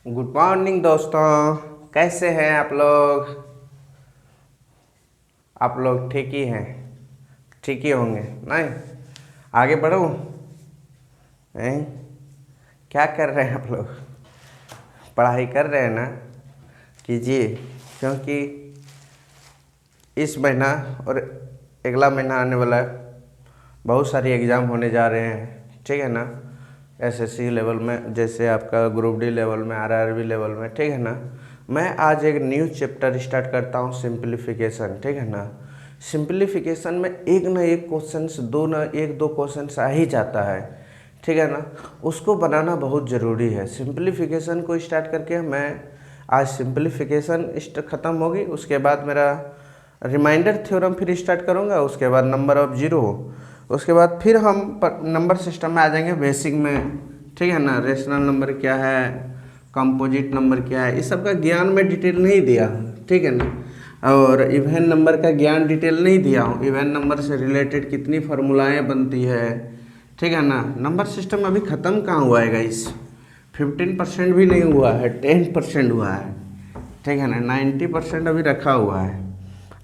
Good morning दोस्तों। कैसे हैं आप लोग? आप लोग ठीक ही हैं, ठीक ही होंगे नहीं? आगे बढ़ूं? हैं? क्या कर रहे हैं आप लोग? पढ़ाई कर रहे हैं ना? कीजिए, क्योंकि इस महीना और अगला महीना आने वाला है, बहुत सारी एग्ज़ाम होने जा रहे हैं, ठीक है ना? एसएससी लेवल में, जैसे आपका ग्रुप डी लेवल में, आरआरबी लेवल में, ठीक है ना? मैं आज एक न्यू चैप्टर स्टार्ट करता हूँ, सिंप्लीफिकेशन, ठीक है ना? सिंप्लीफिकेशन में एक ना एक क्वेश्चन, एक दो क्वेश्चन आ ही जाता है, ठीक है ना? उसको बनाना बहुत ज़रूरी है। सिंप्लीफिकेशन को स्टार्ट करके मैं आज सिंप्लीफिकेशन ख़त्म होगी, उसके बाद मेरा रिमाइंडर थ्योरम फिर स्टार्ट करूँगा, उसके बाद नंबर ऑफ जीरो, उसके बाद फिर हम नंबर सिस्टम में आ जाएंगे बेसिक में, ठीक है ना? रेशनल नंबर क्या है, कंपोजिट नंबर क्या है, इस सब का ज्ञान में डिटेल नहीं दिया, ठीक है ना? और इवन नंबर का ज्ञान डिटेल नहीं दिया हूँ। इवन नंबर से रिलेटेड कितनी फार्मूलाएँ बनती है, ठीक है ना? नंबर सिस्टम अभी ख़त्म कहाँ हुआ है गाइस? 15% भी नहीं हुआ है, 10% हुआ है, ठीक है ना? 90% अभी रखा हुआ है।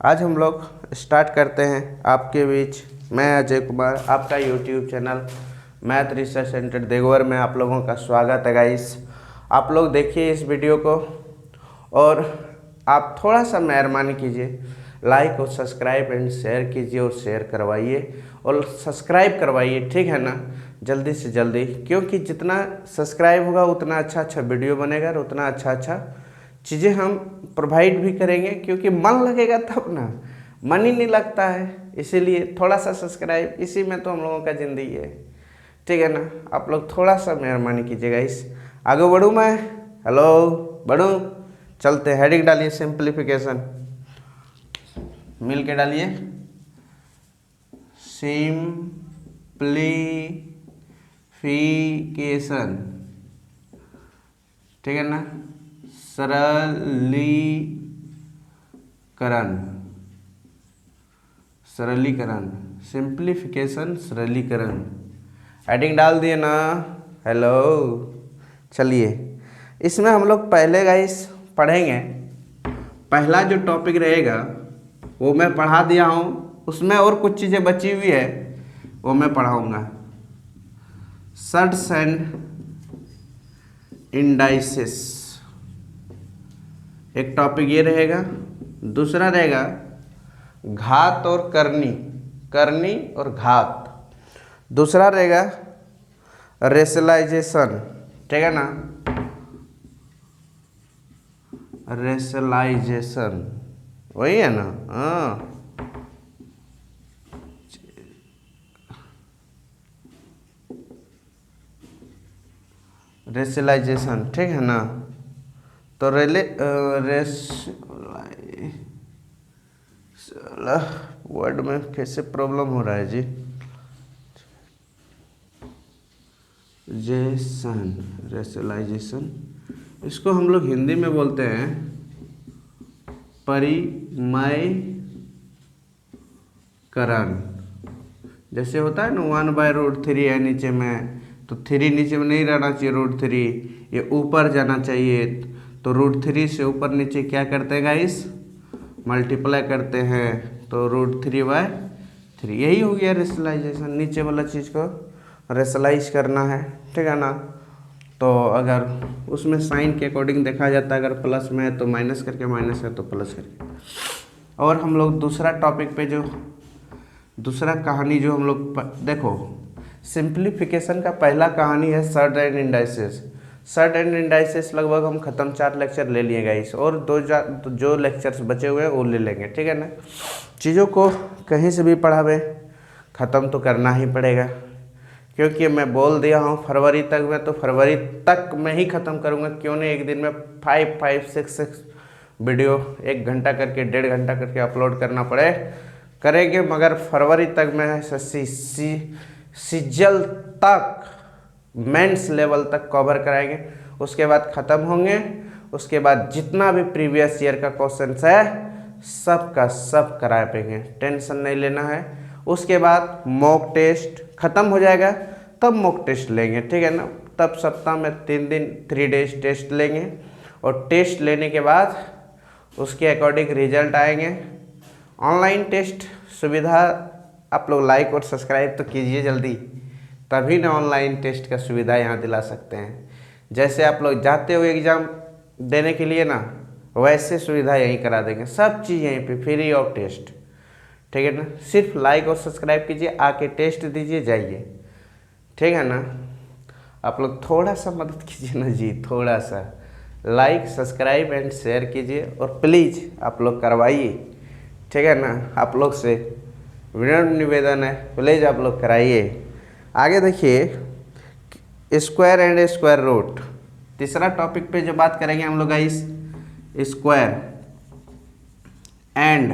आज हम लोग स्टार्ट करते हैं आपके बीच। मैं अजय कुमार, आपका YouTube channel math research centre देगवर में आप लोगों का स्वागत है गाइस। आप लोग देखिए इस वीडियो को और आप थोड़ा सा मेहरबानी कीजिए, लाइक और सब्सक्राइब एंड शेयर कीजिए और शेयर करवाइए और सब्सक्राइब करवाइए, ठीक है ना? जल्दी से जल्दी, क्योंकि जितना सब्सक्राइब होगा उतना अच्छा वीडियो बनेगा और उतना अच्छा चीज़ें हम प्रोवाइड भी करेंगे, क्योंकि मन लगेगा तब ना, मन ही नहीं लगता है। इसीलिए थोड़ा सा सब्सक्राइब, इसी में तो हम लोगों का ज़िंदगी है, ठीक है ना? आप लोग थोड़ा सा मेहरबानी कीजिएगा। इस आगे बढ़ूँ मैं? हेलो, बढ़ूँ? चलते, हेडिंग डालिए सिंप्लीफिकेशन, मिल के डालिए सिंप्लीफिकेशन, ठीक है ना? सरलीकरण, सिंप्लीफिकेशन, सरलीकरण। हेडिंग डाल दिए ना? हेलो, चलिए इसमें हम लोग पहले गाइस पढ़ेंगे। पहला जो टॉपिक रहेगा वो मैं पढ़ा दिया हूँ, उसमें और कुछ चीज़ें बची हुई है वो मैं पढ़ाऊँगा। सर्ट्स एंड इंडाइसेस एक टॉपिक ये रहेगा। दूसरा रहेगा घात और करनी, करनी और घात। दूसरा रहेगा रेशनलाइजेशन, ठीक है ना? रेशनलाइजेशन वही है ना? हाँ, रेशनलाइजेशन, ठीक है ना? तो वर्ड में कैसे प्रॉब्लम हो रहा है जी? रेशनलाइजेशन, इसको हम लोग हिंदी में बोलते हैं परिमयकरण। जैसे होता है ना 1/√3 है नीचे में, तो 3 नीचे में नहीं रहना चाहिए, √3 ये ऊपर जाना चाहिए। तो √3 से ऊपर नीचे क्या करते हैं गाइस? मल्टीप्लाई करते हैं, तो √3/3 यही हो गया रेशनलाइजेशन। नीचे वाला चीज़ को रेशनलाइज करना है, ठीक है ना? तो अगर उसमें साइन के अकॉर्डिंग देखा जाता है, अगर प्लस में है तो माइनस करके, माइनस है तो प्लस करके। और हम लोग दूसरा टॉपिक पे जो दूसरा कहानी जो हम लोग देखो, सिंप्लीफिकेशन का पहला कहानी है surd and indices. Surd and indices लगभग हम ख़त्म, 4 लेक्चर ले लिए गाइस, और जो लेक्चर्स बचे हुए हैं वो ले लेंगे, ठीक है ना? चीज़ों को कहीं से भी पढ़ावे ख़त्म तो करना ही पड़ेगा, क्योंकि मैं बोल दिया हूँ फरवरी तक में, तो फरवरी तक मैं ही ख़त्म करूँगा। क्यों नहीं, एक दिन में 5-6 वीडियो 1 घंटा करके, 1.5 घंटा करके अपलोड करना पड़े, करेंगे। मगर फरवरी तक में सीजल तक, मेंस लेवल तक कवर कराएंगे, उसके बाद ख़त्म होंगे। उसके बाद जितना भी प्रीवियस ईयर का क्वेश्चन है सब का सब करा पाएंगे, टेंशन नहीं लेना है। उसके बाद मॉक टेस्ट ख़त्म हो जाएगा, तब मॉक टेस्ट लेंगे, ठीक है ना? तब सप्ताह में 3 दिन 3 डेज टेस्ट लेंगे और टेस्ट लेने के बाद उसके अकॉर्डिंग रिजल्ट आएंगे। ऑनलाइन टेस्ट सुविधा आप लोग लाइक और सब्सक्राइब तो कीजिए जल्दी, तभी ना ऑनलाइन टेस्ट का सुविधा यहाँ दिला सकते हैं। जैसे आप लोग जाते हो एग्ज़ाम देने के लिए ना, वैसे सुविधा यहीं करा देंगे, सब चीज़ यहीं पे फ्री ऑफ टेस्ट, ठीक है ना। सिर्फ लाइक और सब्सक्राइब कीजिए, आके टेस्ट दीजिए, जाइए, ठीक है ना। आप लोग थोड़ा सा मदद कीजिए ना जी, थोड़ा सा लाइक सब्सक्राइब एंड शेयर कीजिए और प्लीज़ आप लोग करवाइए, ठीक है ना। आप लोग से विनम्र निवेदन है, प्लीज़ आप लोग कराइए। आगे देखिए स्क्वायर एंड स्क्वायर रूट, तीसरा टॉपिक पे जो बात करेंगे हम लोग guys, square and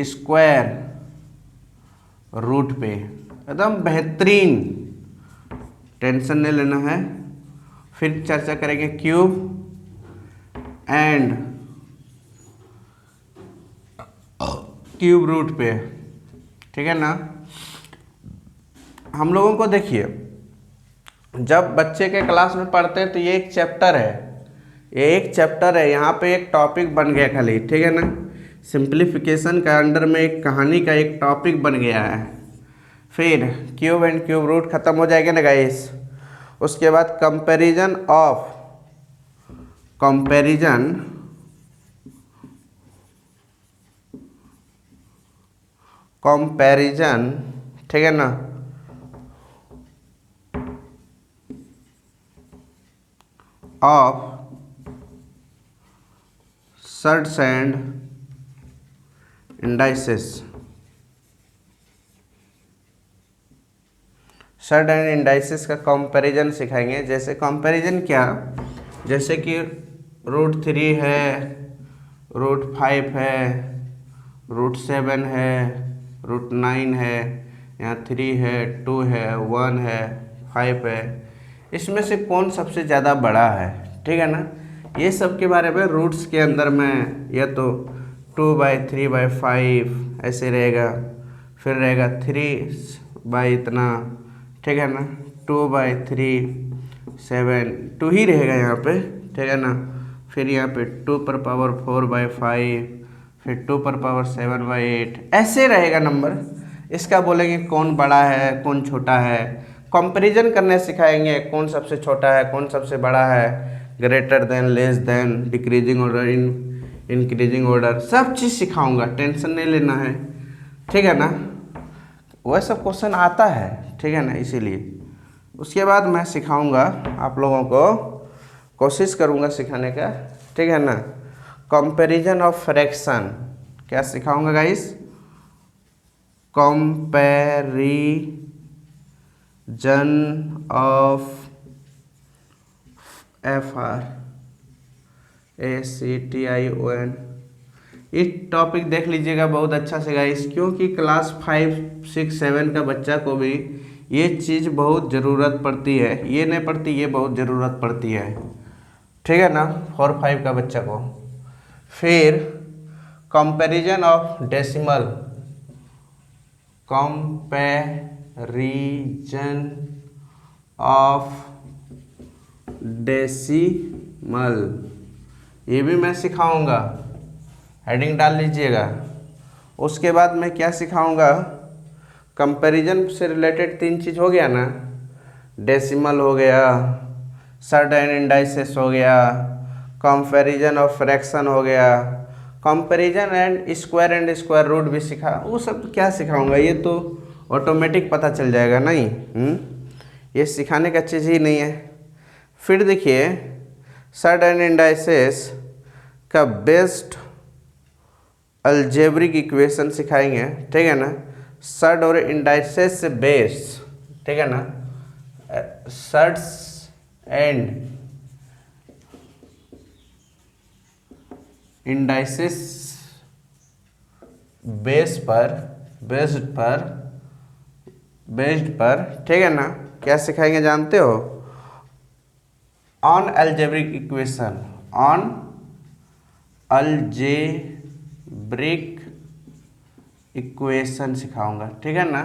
square root पे एकदम बेहतरीन, टेंशन नहीं लेना है। फिर चर्चा करेंगे क्यूब एंड क्यूब रूट पे, ठीक है ना। हम लोगों को देखिए जब बच्चे के क्लास में पढ़ते हैं तो ये एक चैप्टर है, ये एक चैप्टर है, यहाँ पे एक टॉपिक बन गया खाली, ठीक है ना। सिंप्लीफिकेशन का अंडर में एक कहानी का एक टॉपिक बन गया है। फिर क्यूब एंड क्यूब रूट खत्म हो जाएगा ना गाइस। उसके बाद कंपैरिजन ठीक है ना, of surds and indices, surd and indices का कंपैरिजन सिखाएंगे। जैसे कंपैरिजन क्या, जैसे कि √3 है, √5 है, √7 है, √9 है, यहाँ 3 है, 2 है, 1 है, 5 है, इसमें से कौन सबसे ज़्यादा बड़ा है, ठीक है ना। ये सब के बारे में रूट्स के अंदर में, या तो 2/3/5 ऐसे रहेगा, फिर रहेगा 3 इतना, ठीक है ना, 2/3 2 ही रहेगा यहाँ पे, ठीक है ना। फिर यहाँ पे 2^4/5, फिर 2^7/8 ऐसे रहेगा नंबर। इसका बोलेंगे कौन बड़ा है कौन छोटा है, कंपैरिजन करने सिखाएंगे, कौन सबसे छोटा है कौन सबसे बड़ा है, greater than, less than, decreasing order, increasing order, सब चीज़ सिखाऊंगा, टेंशन नहीं लेना है, ठीक है ना। वह सब क्वेश्चन आता है, ठीक है ना, इसीलिए। उसके बाद मैं सिखाऊंगा आप लोगों को, कोशिश करूंगा सिखाने का, ठीक है ना। कंपैरिजन ऑफ फ्रैक्शन क्या सिखाऊंगा गाइस, कंपैरिजन ऑफ FRACTION। इस टॉपिक देख लीजिएगा बहुत अच्छा से गाइस, क्योंकि क्लास 5, 6, 7 का बच्चा को भी ये चीज़ बहुत ज़रूरत पड़ती है, ये नहीं पड़ती, ये बहुत ज़रूरत पड़ती है, ठीक है ना, 4, 5 का बच्चा को। फिर comparison of decimal, comparison of decimal, ये भी मैं सिखाऊंगा, हेडिंग डाल लीजिएगा। उसके बाद मैं क्या सिखाऊंगा, कंपैरिजन से रिलेटेड 3 चीज़ हो गया ना, डेसिमल हो गया, सर्ट एंड इंडाइसेस हो गया, कंपैरिजन ऑफ फ्रैक्शन हो गया, कंपैरिजन एंड स्क्वायर रूट भी सिखा। वो सब क्या सिखाऊंगा, ये तो ऑटोमेटिक पता चल जाएगा नहीं, ये सिखाने का चीज़ ही नहीं है। फिर देखिए सर्ट एंड इंडाइसेस का बेस्ट अलजेब्रिक इक्वेशन सिखाएंगे, ठीक है ना। सर्ट और इंडाइसेस से बेस, ठीक है ना, सर्ट्स एंड इंडाइसेस बेस्ड पर, ठीक है ना, क्या सिखाएंगे जानते हो, on algebraic equation, on algebraic equation सिखाऊंगा, ठीक है ना।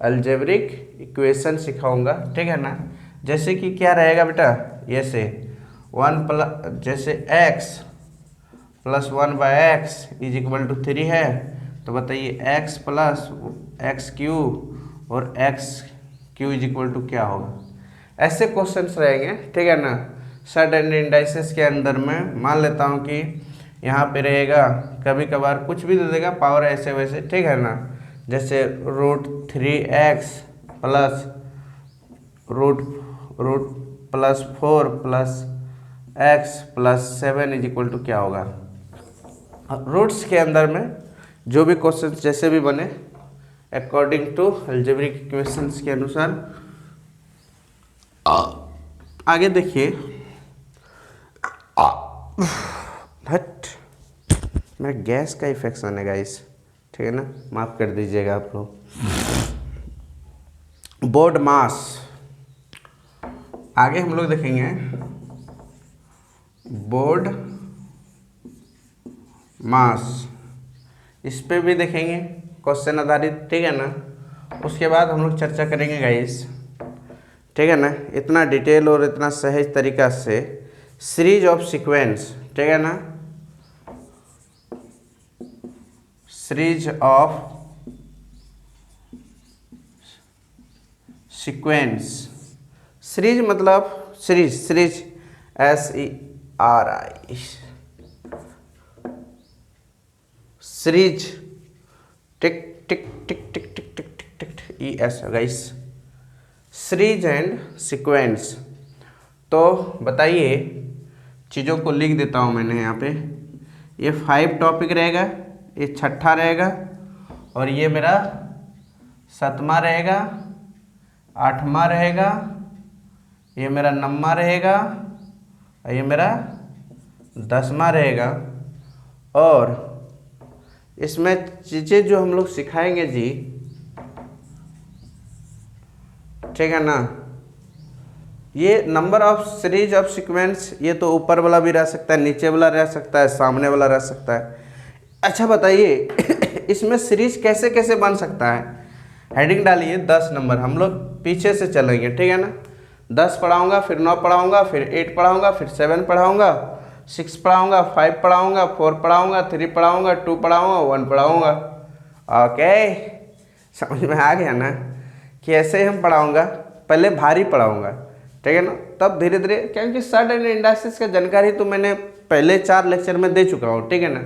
अलजेब्रिक इक्वेशन सिखाऊंगा, ठीक है ना। जैसे कि क्या रहेगा बेटा, ये से जैसे x plus 1/x is equal to 3 है, तो बताइए x प्लस एक्स क्यू और x cube is equal to क्या होगा। ऐसे क्वेश्चंस रहेंगे, ठीक है ना। सड एंड इंडाइसेस के अंदर में मान लेता हूँ कि यहाँ पे रहेगा, कभी कभार कुछ भी दे देगा पावर ऐसे वैसे, ठीक है ना। जैसे √3x plus root plus 4 plus x plus 7 is equal to क्या होगा। रूट्स के अंदर में जो भी क्वेश्चंस जैसे भी बने अकॉर्डिंग टू अलजेब्रिक इक्वेशंस के अनुसार। आगे देखिए, हट मेरा गैस का इन्फेक्शन है गाइस, ठीक है ना, माफ़ कर दीजिएगा आप लोग। बोर्ड मास, आगे हम लोग देखेंगे बोर्ड मास, इस पे भी देखेंगे क्वेश्चन आधारित, ठीक है ना। उसके बाद हम लोग चर्चा करेंगे गाइस, ठीक है ना, इतना डिटेल और इतना सहज तरीका से सीरीज ऑफ सीक्वेंस, ठीक है ना, सीरीज ऑफ सीक्वेंस। सीरीज मतलब series SERI, series tick tick tick tick tick tick tick tick ES guys, series and sequence. तो बताइए, चीज़ों को लिख देता हूँ मैंने यहाँ पे। ये 5 टॉपिक रहेगा, ये 6ठा रहेगा, और ये मेरा 7वां रहेगा, 8वां रहेगा, ये मेरा 9वां रहेगा, और ये मेरा 10वां रहेगा। और इसमें चीज़ें जो हम लोग सिखाएंगे जी, ठीक है ना, ये number of series of sequence, ये तो ऊपर वाला भी रह सकता है, नीचे वाला रह सकता है, सामने वाला रह सकता है। अच्छा बताइए इसमें सीरीज कैसे कैसे बन सकता है। हेडिंग डालिए 10 नंबर, हम लोग पीछे से चलेंगे, ठीक है ना। 10 पढ़ाऊँगा, फिर 9 पढ़ाऊँगा, फिर 8 पढ़ाऊँगा, फिर 7 पढ़ाऊँगा, 6 पढ़ाऊँगा, 5 पढ़ाऊँगा, 4 पढ़ाऊँगा, 3 पढ़ाऊँगा, 2 पढ़ाऊँगा, 1 पढ़ाऊँगा। ओके, समझ में आ गया ना कि ऐसे ही हम पढ़ाऊँगा, पहले भारी पढ़ाऊँगा, ठीक है ना, तब धीरे धीरे, क्योंकि सड एंड इंडाइसेस का जानकारी तो मैंने पहले 4 लेक्चर में दे चुका हूँ, ठीक है ना।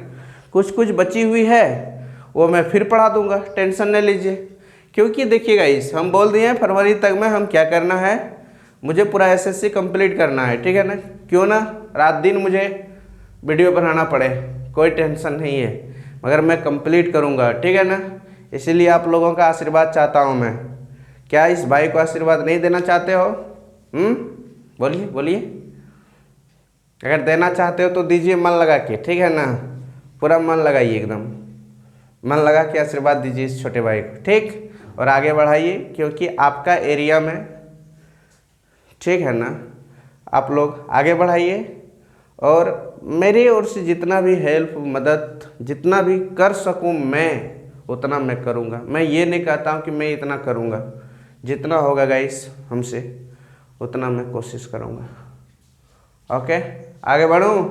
कुछ कुछ बची हुई है वो मैं फिर पढ़ा दूंगा, टेंशन नहीं लीजिए। क्योंकि देखिएगा इस हम बोल दिए हैं फरवरी तक में हम क्या करना है, मुझे पूरा SSC कंप्लीट करना है, ठीक है ना। क्यों ना रात दिन मुझे वीडियो बनाना पड़े, कोई टेंशन नहीं है, मगर मैं कंप्लीट करूँगा, ठीक है ना। इसीलिए आप लोगों का आशीर्वाद चाहता हूँ मैं। क्या इस भाई को आशीर्वाद नहीं देना चाहते हो? बोलिए बोलिए, अगर देना चाहते हो तो दीजिए मन लगा के, ठीक है ना, पूरा मन लगाइए, एकदम मन लगा के आशीर्वाद दीजिए इस छोटे भाई को, ठीक। और आगे बढ़ाइए, क्योंकि आपका एरिया में, ठीक है ना, आप लोग आगे बढ़ाइए। और मेरी ओर से जितना भी हेल्प मदद जितना भी कर सकूं मैं उतना मैं करूंगा। मैं ये नहीं कहता हूं कि मैं इतना करूंगा, जितना होगा गाइस हमसे उतना मैं कोशिश करूंगा। ओके, आगे बढ़ूं,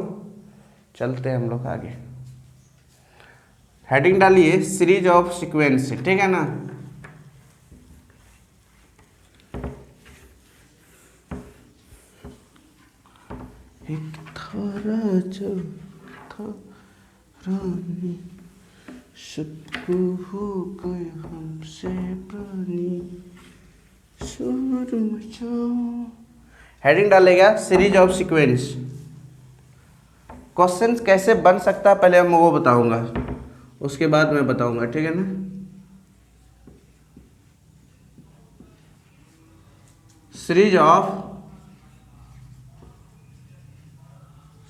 चलते हैं हम लोग आगे। हेडिंग डालिए सीरीज ऑफ सीक्वेंस, ठीक है ना। एक था राजा था रानी, सबको हो गए हमसे प्राणी, शोर मचाओ। हेडिंग डालेगा सीरीज ऑफ सीक्वेंस। क्वेश्चंस कैसे बन सकता है पहले मैं वो बताऊंगा, उसके बाद मैं बताऊंगा, ठीक है ना। सीरीज ऑफ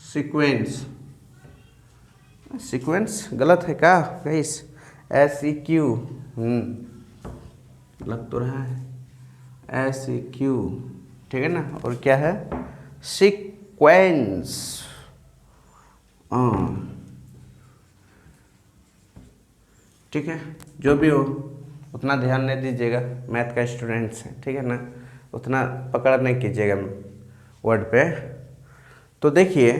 सीक्वेंस, सीक्वेंस गलत है क्या गाइस? SEQ, लग तो रहा है SEQ, ठीक है ना। और क्या है? सीक्वेंस। ठीक है, जो भी हो उतना ध्यान नहीं दीजिएगा, मैथ का स्टूडेंट्स है, ठीक है ना, उतना पकड़ नहीं कीजिएगा वर्ड पे। तो देखिए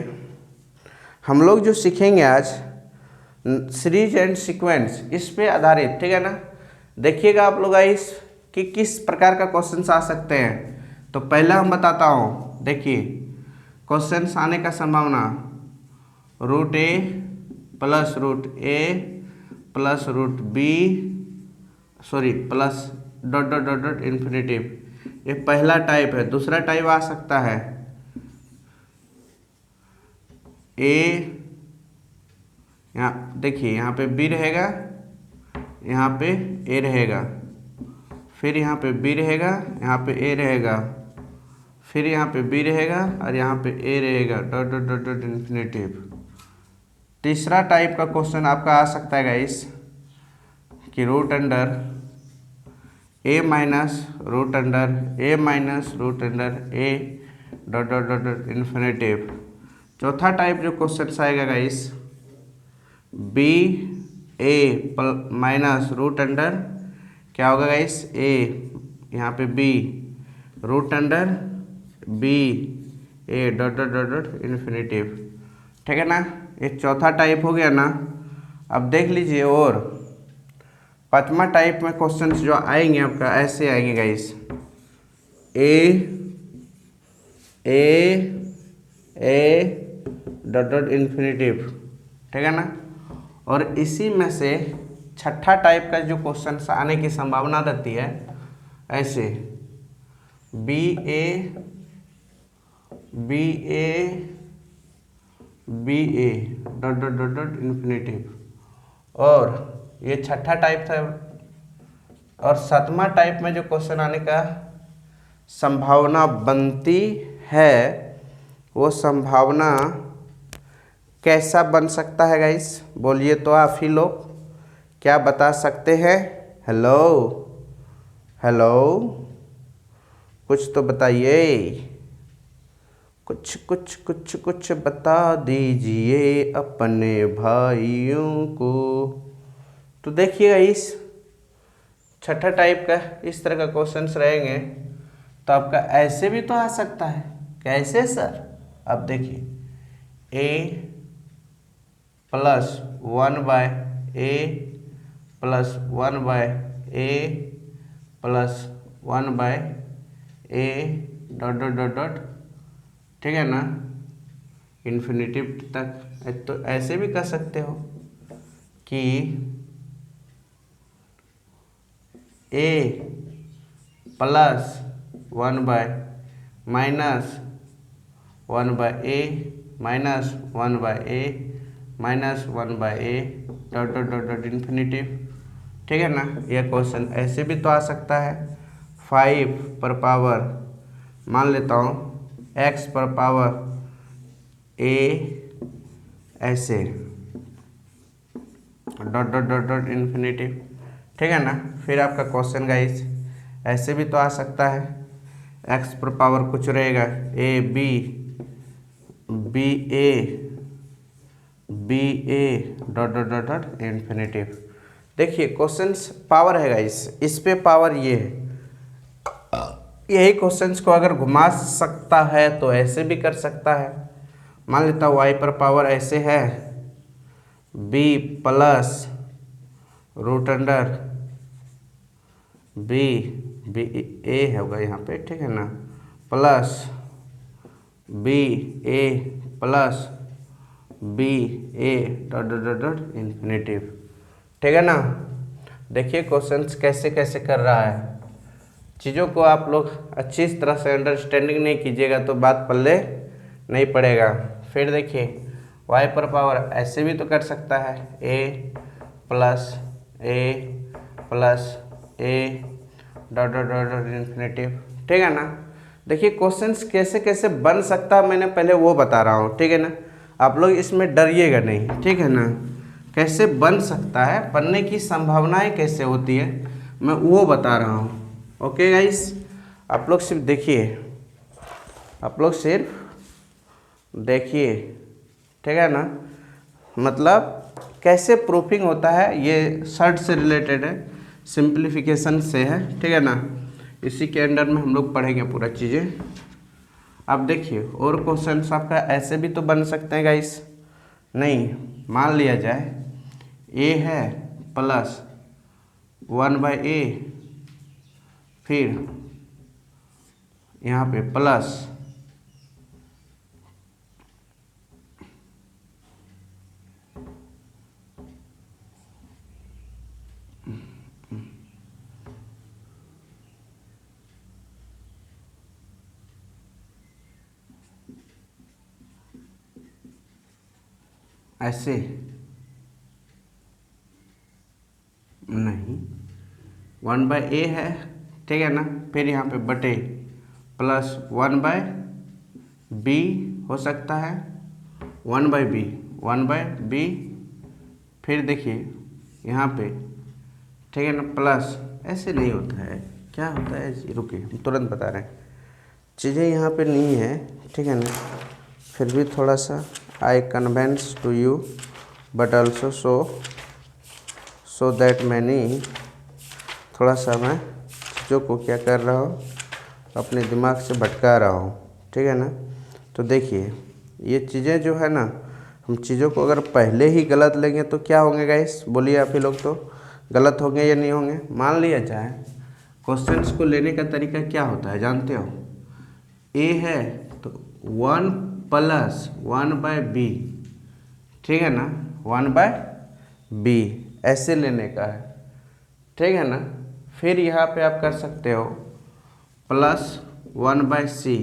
हम लोग जो सीखेंगे आज सीरीज एंड सीक्वेंस, इस पे आधारित, ठीक है ना। देखिएगा आप लोग गाइस कि किस प्रकार का क्वेश्चन आ सकते हैं। तो पहला हम बताता हूँ, देखिए क्वेश्चन आने का संभावना root A plus root A plus root B plus dot dot dot dot infinitive, ये पहला टाइप है। दूसरा टाइप आ सकता है ए, यहाँ देखिए यहाँ पे बी रहेगा, यहाँ पे ए रहेगा, फिर यहाँ पे बी रहेगा, यहाँ पे ए रहेगा, फिर यहाँ पे बी रहेगा और यहाँ पे ए रहेगा, dot dot dot dot infinitive. तीसरा टाइप का क्वेश्चन आपका आ सकता है गाइस कि root under a minus root under a minus root under a dot dot dot dot infinitive. चौथा टाइप जो क्वेश्चन आएगा guys b a minus root under क्या होगा गाइस ए, यहाँ पे b root under b a dot dot dot dot infinitive, ठीक है ना। ये चौथा टाइप हो गया ना। अब देख लीजिए और पांचवा टाइप में क्वेश्चंस जो आएंगे आपका ऐसे आएंगे गाइस ए डॉट डॉट इन्फिनेटिव, ठीक है ना। और इसी में से छठा टाइप का जो क्वेश्चन आने की संभावना रहती है ऐसे b a dot dot dot dot infinitive. और ये छठा टाइप था। और सातवां टाइप में जो क्वेश्चन आने का संभावना बनती है वो संभावना कैसा बन सकता है गाइस, बोलिए तो आप ही लोग क्या बता सकते हैं। हेलो हेलो कुछ तो बताइए, कुछ बता दीजिए अपने भाइयों को। तो देखिएगा इस छठा टाइप का इस तरह का क्वेश्चंस रहेंगे। तो आपका ऐसे भी तो आ सकता है, कैसे सर? अब देखिए A plus 1/a plus 1/a plus 1/a dot dot dot dot, ठीक है ना, इन्फिनेटिव तक। तो ऐसे भी कर सकते हो कि a plus 1/a minus 1/a minus 1/a minus 1/a dot dot dot dot infinitive, ठीक है ना। यह क्वेश्चन ऐसे भी तो आ सकता है 5 पर पावर मान लेता हूँ x पर पावर a ऐसे dot dot dot dot infinitive, ठीक है ना। फिर आपका क्वेश्चन गाइस ऐसे भी तो आ सकता है x पर पावर कुछ रहेगा a b a dot dot dot dot infinitive. देखिए क्वेश्चंस पावर है गाइस, इस पे पावर ये है। यही क्वेश्चंस को अगर घुमा सकता है तो ऐसे भी कर सकता है। मान लेता हूँ y पर पावर ऐसे है b plus root under b a होगा यहाँ पे, ठीक है ना, plus b a plus b a dot dot dot dot infinitive, ठीक है ना। देखिए क्वेश्चंस कैसे कैसे कर रहा है। चीज़ों को आप लोग अच्छी तरह से अंडरस्टैंडिंग नहीं कीजिएगा तो बात पल्ले नहीं पड़ेगा। फिर देखिए y पर पावर ऐसे भी तो कर सकता है a plus a dot dot dot dot infinitive, ठीक है ना। देखिए क्वेश्चंस कैसे कैसे बन सकता है मैंने पहले वो बता रहा हूँ, ठीक है ना। आप लोग इसमें डरिएगा नहीं, ठीक है ना। कैसे बन सकता है, बनने की संभावनाएं कैसे होती है मैं वो बता रहा हूँ। ओके गाइस, आप लोग सिर्फ देखिए, ठीक है ना। मतलब कैसे प्रूफिंग होता है ये सर्ट से रिलेटेड है। सिंप्लीफिकेशन से है, ठीक है ना। इसी के अंडर में हम लोग पढ़ेंगे पूरा चीज़ें। अब देखिए और क्वेश्चन आपका ऐसे भी तो बन सकते हैं गाइस। नहीं, मान लिया जाए ए है प्लस 1/a, फिर यहाँ पे प्लस ऐसे नहीं 1/a है, ठीक है ना, फिर यहाँ पे बटे प्लस 1/b हो सकता है, 1/b 1/b, फिर देखिए यहाँ पे, ठीक है ना, प्लस ऐसे नहीं होता है, क्या होता है, रुकिए हम तुरंत बता रहे हैं, चीज़ें यहाँ पे नहीं है, ठीक है ना, फिर भी थोड़ा सा I convince to you but also so that many, थोड़ा सा मैं चीज़ों को क्या कर रहा हूँ, अपने दिमाग से भटका रहा हूँ, ठीक है ना। तो देखिए ये चीज़ें जो है ना, हम चीज़ों को अगर पहले ही गलत लेंगे तो क्या होंगे गाइस, बोलिए आप ही लोग, तो गलत होंगे या नहीं होंगे। मान लिया जाए क्वेश्चंस को लेने का तरीका क्या होता है जानते हो, ए है तो 1 + 1/b, ठीक है ना, 1/b ऐसे लेने का है, ठीक है ना। फिर यहाँ पे आप कर सकते हो प्लस 1/c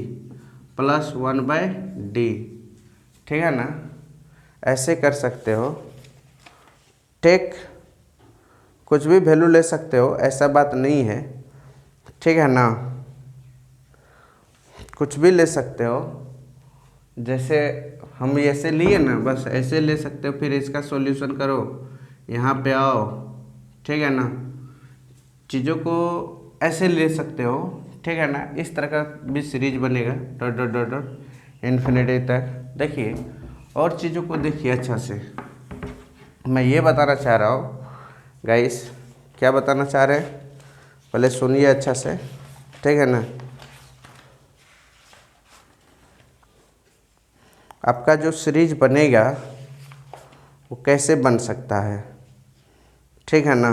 प्लस 1/d, ठीक है ना, ऐसे कर सकते हो। टेक कुछ भी वैल्यू ले सकते हो, ऐसा बात नहीं है, ठीक है ना, कुछ भी ले सकते हो। जैसे हम ऐसे लिए ना, बस ऐसे ले सकते हो, फिर इसका सॉल्यूशन करो, यहाँ पे आओ, ठीक है ना, चीज़ों को ऐसे ले सकते हो, ठीक है ना। इस तरह का भी सीरीज बनेगा dot dot dot dot infinity तक। देखिए और चीज़ों को देखिए अच्छा से, मैं ये बताना चाह रहा हूँ गाइस, क्या बताना चाह रहे हैं पहले सुनिए अच्छा से, ठीक है ना। आपका जो सीरीज बनेगा वो कैसे बन सकता है, ठीक है ना।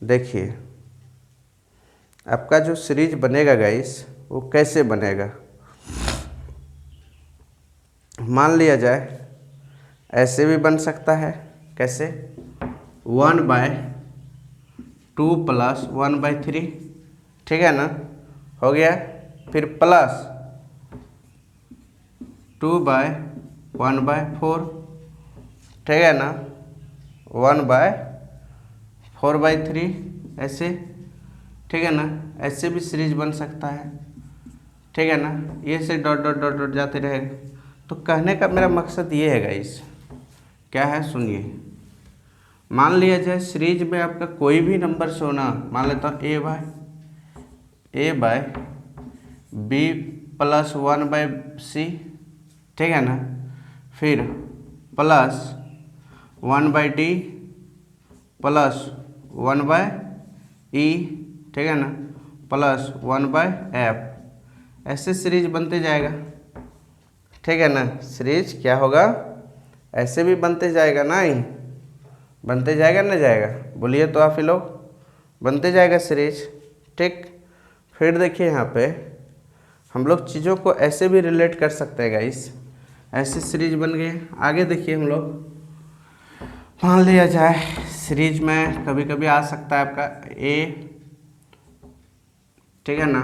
देखिए आपका जो सीरीज बनेगा गाइस वो कैसे बनेगा, मान लिया जाए ऐसे भी बन सकता है, कैसे 1/2 + 1/3, ठीक है ना, हो गया, फिर प्लस 2/1/4, ठीक है ना, 1/4/3 ऐसे, ठीक है ना, ऐसे भी सीरीज बन सकता है, ठीक है ना। ये से डॉट डॉट डॉट डॉट जाते रहेगा। तो कहने का मेरा मकसद ये है गाइस, क्या है सुनिए, मान लिया जाए सीरीज में आपका कोई भी नंबर से होना, मान लेता हूँ a/b + 1/c, ठीक है ना, फिर प्लस 1/d प्लस 1/e, ठीक है ना, प्लस 1/f, ऐसे सीरीज बनते जाएगा, ठीक है ना। सीरीज क्या होगा, ऐसे भी बनते जाएगा ना, ही बनते जाएगा ना जाएगा, बोलिए तो आप ही लोग, बनते जाएगा सीरीज, ठीक। फिर देखिए यहाँ पे हम लोग चीज़ों को ऐसे भी रिलेट कर सकते हैं गाइस, ऐसे सीरीज बन गए। आगे देखिए हम लोग, मान लिया जाए सीरीज में कभी कभी आ सकता है आपका a, ठीक है ना,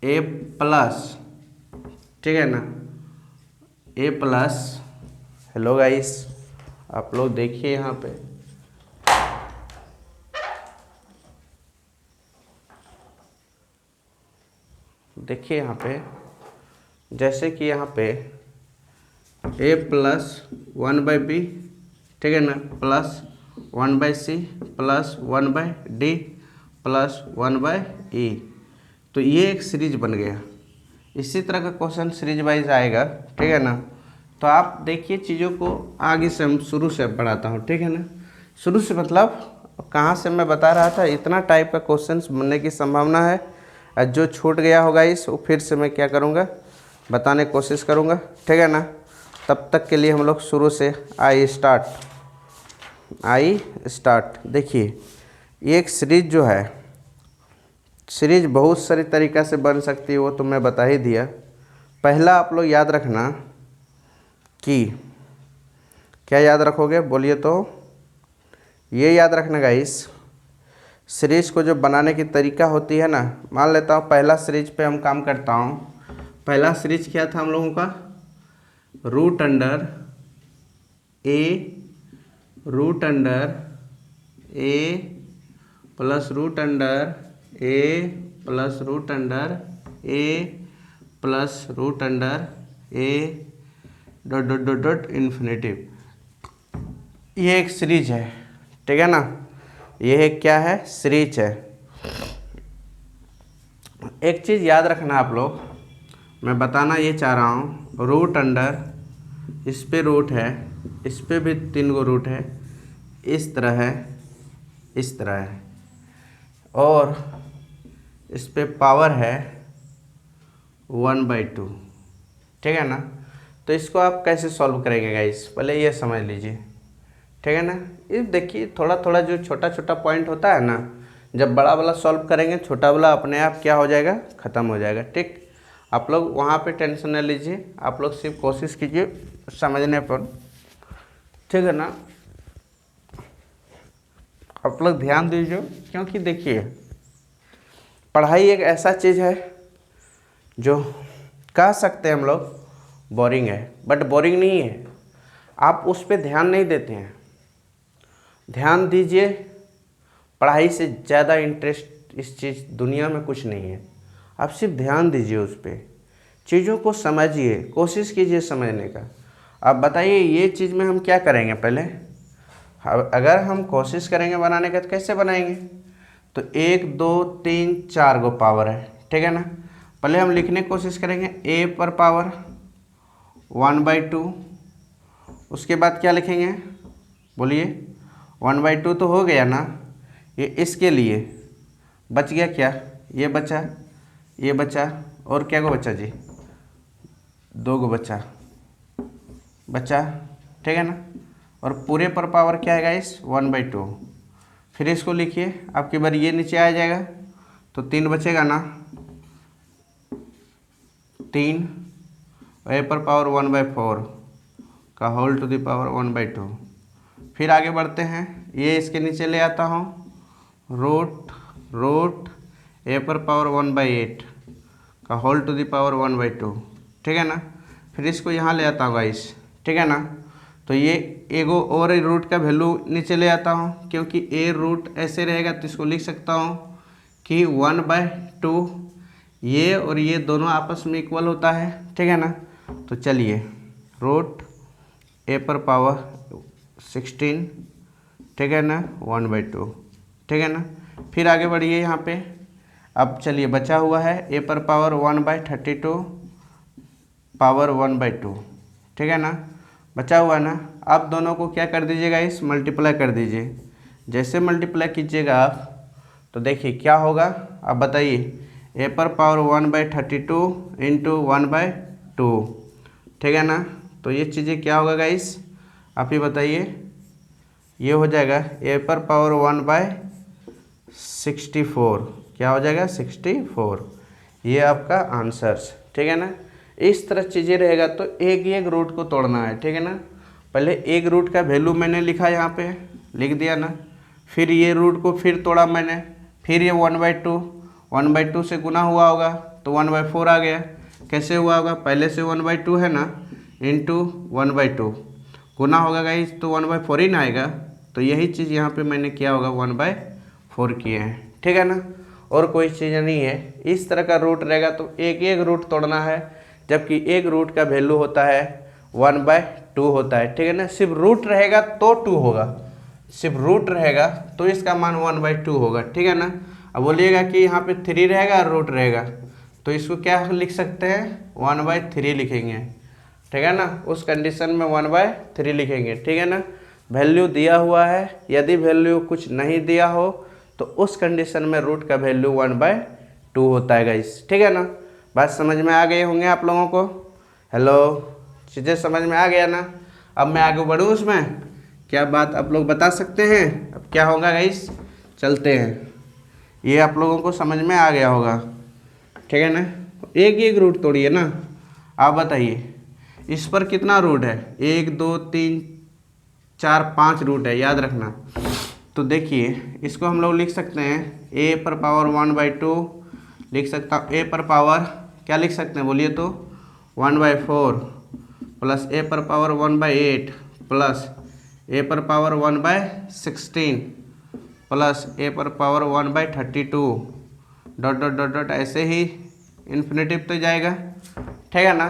a+, ठीक है ना, a+, हेलो गाइस आप लोग देखिए यहाँ पे, देखिए यहाँ पे, जैसे कि यहाँ पे a + 1/b, ठीक है ना, plus 1/c plus 1/d plus 1/e, तो ये एक सीरीज बन गया। इसी तरह का क्वेश्चन सीरीज वाइज आएगा, ठीक है ना। तो आप देखिए चीज़ों को आगे से, हम शुरू से पढ़ाता हूँ, ठीक है ना। शुरू से मतलब कहाँ से मैं बता रहा था, इतना टाइप का क्वेश्चंस बनने की संभावना है। और जो छूट गया होगा इस वो फिर से मैं क्या करूँगा, बताने की कोशिश करूँगा, ठीक है ना। तब तक के लिए हम लोग शुरू से आई स्टार्ट। देखिए ये एक सीरीज जो है, सीरीज बहुत सारी तरीक़ा से बन सकती है, वो तो मैं बता ही दिया। पहला आप लोग याद रखना कि क्या याद रखोगे बोलिए तो, ये याद रखना गाइस, सीरीज को जो बनाने की तरीका होती है ना, मान लेता हूँ पहला सीरीज पे हम काम करता हूँ। पहला सीरीज क्या था हम लोगों का, root under a plus root under a plus root under a plus root under a dot dot dot dot infinitive. ये एक सीरीज है, ठीक है ना। ये एक क्या है, सीरीज है। एक चीज़ याद रखना आप लोग, मैं बताना ये चाह रहा हूँ, रूट अंडर, इस पे रूट है, इस पे भी 3 गो रूट है, इस तरह है, इस तरह है, और इस पे पावर है 1/2, ठीक है ना। तो इसको आप कैसे सॉल्व करेंगे गाइस, पहले ये समझ लीजिए, ठीक है ना। ये देखिए थोड़ा थोड़ा जो छोटा छोटा पॉइंट होता है ना, जब बड़ा वाला सॉल्व करेंगे छोटा वाला अपने आप क्या हो जाएगा, ख़त्म हो जाएगा, ठीक। आप लोग वहाँ पे टेंशन न लीजिए, आप लोग सिर्फ कोशिश कीजिए समझने पर, ठीक है ना। आप लोग ध्यान दीजिए, क्योंकि देखिए पढ़ाई एक ऐसा चीज़ है जो कह सकते हैं हम लोग बोरिंग है, बट बोरिंग नहीं है। आप उस पर ध्यान नहीं देते हैं। ध्यान दीजिए, पढ़ाई से ज़्यादा इंटरेस्ट इस चीज़ दुनिया में कुछ नहीं है। आप सिर्फ ध्यान दीजिए उस पर, चीज़ों को समझिए, कोशिश कीजिए समझने का। अब बताइए ये चीज़ में हम क्या करेंगे, पहले अगर हम कोशिश करेंगे बनाने का तो कैसे बनाएंगे। तो 1 2 3 4 गो पावर है, ठीक है ना। पहले हम लिखने की कोशिश करेंगे a पर पावर 1/2, उसके बाद क्या लिखेंगे बोलिए, 1/2 तो हो गया ना। ये इसके लिए बच गया क्या, ये बचा, ये बचा, और क्या को बचा जी, 2 गो बचा, ठीक है ना। और पूरे पर पावर क्या है गाइस, 1/2। फिर इसको लिखिए, आपकी बार ये नीचे आ जाएगा तो 3 बचेगा ना, 3 a पर पावर 1/4 का होल टू द पावर 1/2। फिर आगे बढ़ते हैं, ये इसके नीचे ले आता हूँ, रूट a पर पावर 1/8 का होल टू द पावर 1/2, ठीक है ना। फिर इसको यहाँ ले आता हूँ गाइस, ठीक है ना। तो ये एगो और रूट का वैल्यू नीचे ले आता हूँ, क्योंकि ए रूट ऐसे रहेगा तो इसको लिख सकता हूँ कि 1/2, ये और ये दोनों आपस में इक्वल होता है, ठीक है ना। तो चलिए रूट ए पर पावर 16, ठीक है ना, 1/2, ठीक है ना। फिर आगे बढ़िए यहाँ पे, अब चलिए बचा हुआ है ए पर पावर 1/32 पावर 1/2, ठीक है ना, बचा हुआ है ना। आप दोनों को क्या कर दीजिएगा, इस मल्टीप्लाई कर दीजिए। जैसे मल्टीप्लाई कीजिएगा आप तो देखिए क्या होगा, आप बताइए, ए पर पावर 1/32 इंटू 1/2, ठीक है ना। तो ये चीज़ें क्या होगा गाइस, आप ही बताइए, ये हो जाएगा ए पर पावर 1/64, क्या हो जाएगा 64, ये आपका आंसर्स, ठीक है ना। इस तरह चीज़ें रहेगा तो एक एक रूट को तोड़ना है, ठीक है ना। पहले एक रूट का वैल्यू मैंने लिखा, यहाँ पे लिख दिया ना। फिर ये रूट को फिर तोड़ा मैंने, फिर ये 1/2 से गुना हुआ होगा तो 1/4 आ गया। कैसे हुआ होगा, पहले से 1/2 है ना, इंटू 1/2 गुना होगा गाइस तो 1/4 ही ना आएगा। तो यही चीज़ यहाँ पे मैंने किया होगा, 1/4 किए हैं, ठीक है ना। और कोई चीज़ नहीं है। इस तरह का रूट रहेगा तो एक एक रूट तोड़ना है, जबकि एक रूट का वैल्यू होता है 1/2 होता है, ठीक है ना। सिर्फ रूट रहेगा तो 2 होगा, सिर्फ रूट रहेगा तो इसका मान 1/2 होगा, ठीक है ना। अब बोलिएगा कि यहाँ पे 3 रहेगा और रूट रहेगा, तो इसको क्या लिख सकते हैं, 1/3 लिखेंगे, ठीक है ना। उस कंडीशन में 1/3 लिखेंगे, ठीक है ना। वैल्यू दिया हुआ है, यदि वैल्यू कुछ नहीं दिया हो तो उस कंडीशन में रूट का वैल्यू 1/2 होता है गाइस। ठीक है ना, बात समझ में आ गए होंगे आप लोगों को। हेलो, चीज़ें समझ में आ गया ना। अब मैं आगे बढ़ूँ उसमें, क्या बात आप लोग बता सकते हैं अब क्या होगा गाइस। चलते हैं, ये आप लोगों को समझ में आ गया होगा। ठीक है ना, एक एक रूट तोड़िए ना। आप बताइए इस पर कितना रूट है, 1 2 3 4 5 रूट है, याद रखना। तो देखिए इसको हम लोग लिख सकते हैं a पर पावर 1/2 लिख सकता हूँ। a पर पावर क्या लिख सकते हैं बोलिए तो 1/4 प्लस a पर पावर 1/8 प्लस a पर पावर 1/16 प्लस a पर power 1/32 dot dot dot dot ऐसे ही इन्फिनेटिव तो जाएगा। ठीक है ना,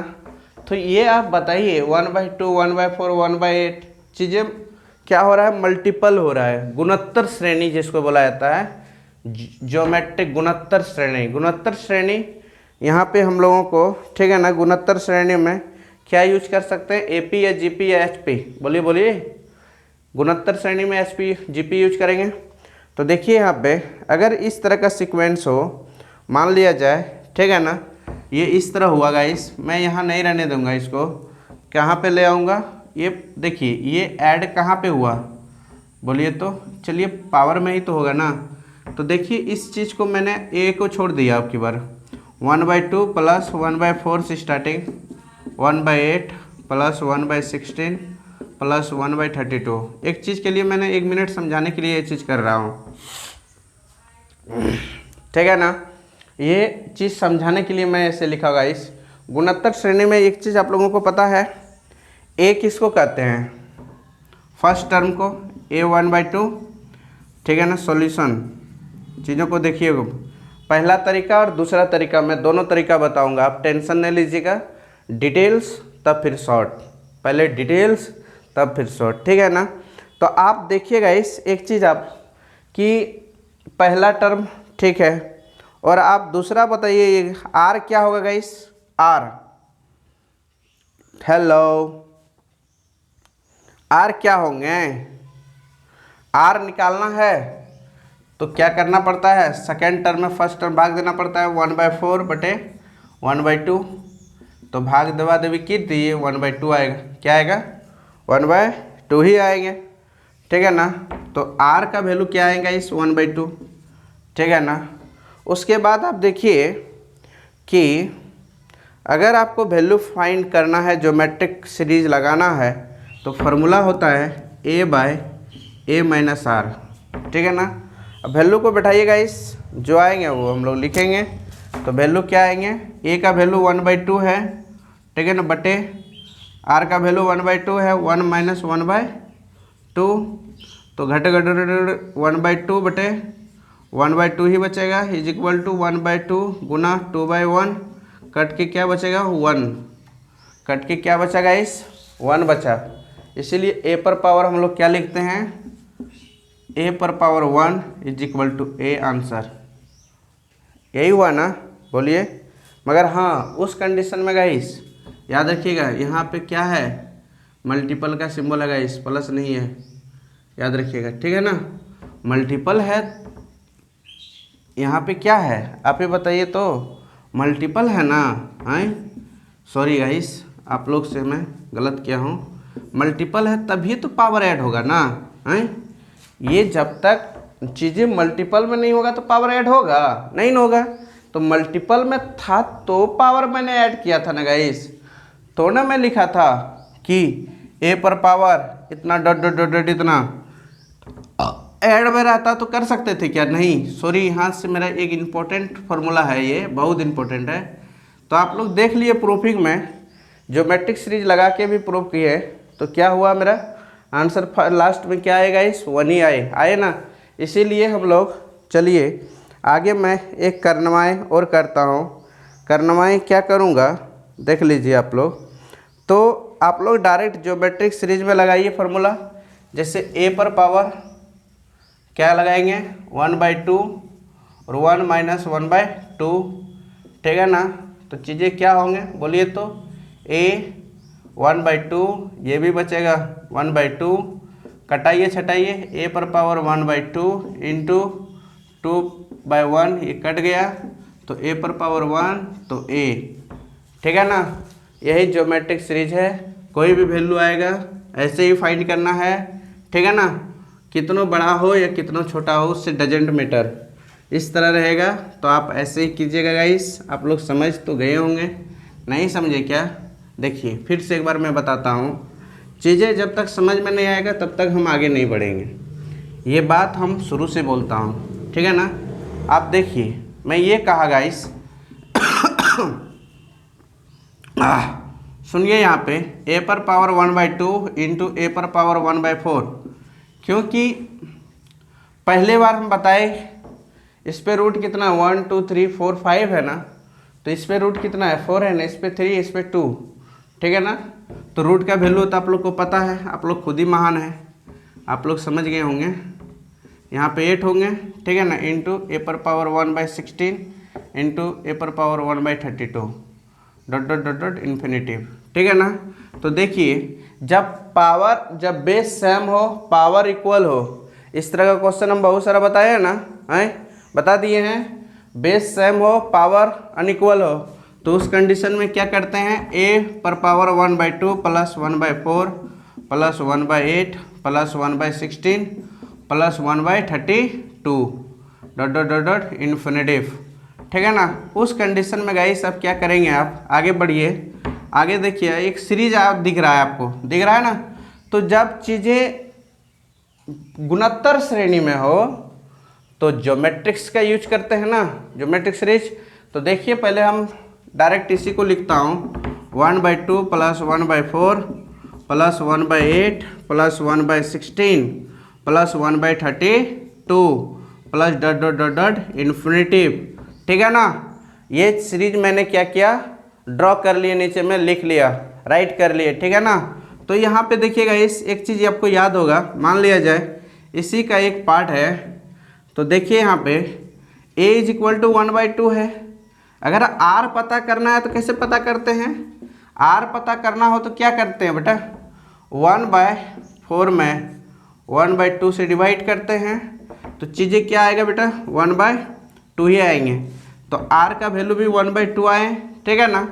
तो ये आप बताइए 1/2 1/4 1/8 चीज़ें क्या हो रहा है, मल्टीपल हो रहा है। गुणोत्तर श्रेणी जिसको बोला जाता है, ज्योमेट्रिक गुणोत्तर श्रेणी। गुणोत्तर श्रेणी यहाँ पे हम लोगों को, ठीक है ना, गुणोत्तर श्रेणी में क्या यूज कर सकते हैं, एपी या जीपी या एचपी, बोलिए बोलिए। गुणोत्तर श्रेणी में एचपी जीपी यूज करेंगे। तो देखिए यहाँ पे अगर इस तरह का सीक्वेंस हो, मान लिया जाए, ठीक है ना, ये इस तरह हुआ गाइस, मैं यहाँ नहीं रहने दूंगा इसको, कहाँ पे ले आऊँगा, ये देखिए ये ऐड कहाँ पे हुआ बोलिए तो, चलिए पावर में ही तो होगा ना। तो देखिए इस चीज़ को मैंने ए को छोड़ दिया आपकी बार, 1/2 प्लस 1/4 से स्टार्टिंग 1/8 प्लस 1/16 प्लस 1/32। एक चीज़ के लिए मैंने 1 मिनट समझाने के लिए ये चीज़ कर रहा हूँ। ठीक है ना, ये चीज़ समझाने के लिए मैं ऐसे लिखा होगा। इस गुणोत्तर श्रेणी में एक चीज़ आप लोगों को पता है, ए किसको कहते हैं, फर्स्ट टर्म को a 1/2। ठीक है ना, सॉल्यूशन चीज़ों को देखिए, पहला तरीका और दूसरा तरीका, मैं दोनों तरीका बताऊंगा, आप टेंशन नहीं लीजिएगा। डिटेल्स तब फिर शॉर्ट, पहले डिटेल्स तब फिर शॉर्ट। ठीक है ना, तो आप देखिएगा इस एक चीज़ आप कि पहला टर्म ठीक है, और आप दूसरा बताइए ये आर क्या होगा गाइस, आर, हेलो, आर क्या होंगे, आर निकालना है तो क्या करना पड़ता है, सेकेंड टर्म में फर्स्ट टर्म भाग देना पड़ता है 1/4 बटे 1/2। तो भाग दबा देवी की दिए 1/2 आएगा, क्या आएगा 1/2 ही आएंगे। ठीक है ना, तो आर का वैल्यू क्या आएगा इस 1/2। ठीक है ना, उसके बाद आप देखिए कि अगर आपको वैल्यू फाइंड करना है, ज्योमेट्रिक सीरीज लगाना है, तो फार्मूला होता है a/a - r। ठीक है ना, अब वैल्यू को बैठाइएगा, इस जो आएंगे वो हम लोग लिखेंगे। तो वैल्यू क्या आएंगे, a का वैल्यू 1/2 है, ठीक है ना, बटे r का वैल्यू 1/2 है, 1 - 1/2, तो घट 1/2 बटे 1/2 ही बचेगा, इज इक्वल टू 1/2 गुना 2/1, कट के क्या बचेगा 1, कट के क्या बचेगा इस 1 बचा। इसीलिए a पर पावर हम लोग क्या लिखते हैं, a पर power 1 is equal to a answer. यही हुआ ना, बोलिए। मगर हाँ उस कंडीशन में गाइस याद रखिएगा, यहाँ पे क्या है, मल्टीपल का सिंबल है गाइस, प्लस नहीं है, याद रखिएगा। ठीक है ना, मल्टीपल है, यहाँ पे क्या है आप ही बताइए तो, मल्टीपल है ना, हैं, सॉरी गाइस आप लोग से मैं गलत किया हूँ, मल्टीपल है तभी तो पावर ऐड होगा ना, हैं। ये जब तक चीज़ें मल्टीपल में नहीं होगा तो पावर ऐड होगा नहीं ना होगा। तो मल्टीपल में था तो पावर मैंने ऐड किया था ना गाइस, तो ना मैं लिखा था कि a पर पावर इतना डॉट डॉट डॉट डॉट इतना ऐड में रहता तो कर सकते थे क्या, नहीं, सॉरी यहाँ से मेरा एक इम्पोर्टेंट फार्मूला है, ये बहुत इम्पोर्टेंट है। तो आप लोग देख लिए प्रूफिंग में, ज्योमेट्रिक सीरीज लगा के भी प्रूफ किए, तो क्या हुआ मेरा आंसर लास्ट में क्या आएगा इस 1 ही आए ना। इसीलिए हम लोग, चलिए आगे मैं एक करनवाएँ और करता हूँ। करनवाएँ क्या करूँगा देख लीजिए आप लोग। तो आप लोग डायरेक्ट ज्योमेट्रिक सीरीज में लगाइए फार्मूला, जैसे a पर पावर क्या लगाएंगे 1/2 और 1 - 1/2। ठीक है ना, तो चीज़ें क्या होंगे बोलिए तो, a 1/2, ये भी बचेगा 1/2, कटाइए छटाइए, ए पर पावर 1/2 इंटू 2/1, ये कट गया तो ए पर पावर 1 तो ए, ठीक है ना। यही ज्योमेट्रिक सीरीज है, कोई भी वैल्यू आएगा ऐसे ही फाइंड करना है, ठीक है ना। कितना बड़ा हो या कितना छोटा हो उससे डजेंट मैटर, इस तरह रहेगा। तो आप ऐसे ही कीजिएगा गाइस। आप लोग समझ तो गए होंगे, नहीं समझे क्या? देखिए फिर से एक बार मैं बताता हूँ, चीज़ें जब तक समझ में नहीं आएगा तब तक हम आगे नहीं बढ़ेंगे। ये बात हम शुरू से बोलता हूँ, ठीक है ना। आप देखिए मैं ये कहा गाइस सुनिए यहाँ पे ए पर पावर 1/2 इंटू ए पर पावर 1/4, क्योंकि पहले बार हम बताए इस पे रूट कितना 1 2 3 4 5 है ना, तो इस पे रूट कितना है 4 है ना, इस पे 3, इस पे 2, ठीक है ना। तो रूट का वैल्यू तो आप लोग को पता है, आप लोग खुद ही महान है, आप लोग समझ गए होंगे। यहाँ पे 8 होंगे, ठीक है ना, इंटू ए पर पावर 1/16 इंटू ए पर power 1/32 dot dot dot dot infinitive, ठीक है ना। तो देखिए जब बेस सेम हो, पावर इक्वल हो, इस तरह का क्वेश्चन हम बहुत सारा बताए हैं ना, हैं बता दिए हैं। बेस सेम हो, पावर अनइक्वल हो, तो उस कंडीशन में क्या करते हैं, ए पर power 1/2 plus 1/4 plus 1/8 plus 1/16 plus 1/32 dot dot dot dot infinitive, ठीक है ना। उस कंडीशन में गाइस अब क्या करेंगे, आप आगे बढ़िए, आगे देखिए एक सीरीज आप दिख रहा है, आपको दिख रहा है ना। तो जब चीज़ें गुणोत्तर श्रेणी में हो तो ज्योमेट्रिक्स का यूज करते हैं ना, ज्योमेट्रिक सीरीज। तो देखिए पहले हम डायरेक्ट इसी को लिखता हूँ 1/2 plus 1/4 plus 1/8 plus 1/16 plus 1/32 plus dot dot dot dot infinitive, ठीक है ना। ये सीरीज मैंने क्या किया, ड्रॉ कर लिए, नीचे में लिख लिया, राइट कर लिए, ठीक है ना। तो यहाँ पे देखिएगा इस एक चीज़ आपको याद होगा, मान लिया जाए इसी का एक पार्ट है, तो देखिए यहाँ पे a इज इक्वल टू 1/2 है। अगर r पता करना है तो कैसे पता करते हैं, r पता करना हो तो क्या करते हैं बेटा, 1/4 में 1/2 से डिवाइड करते हैं, तो चीज़ें क्या आएगा बेटा 1/2 ही आएंगे। तो r का वैल्यू भी 1/2 आए, ठीक है ना,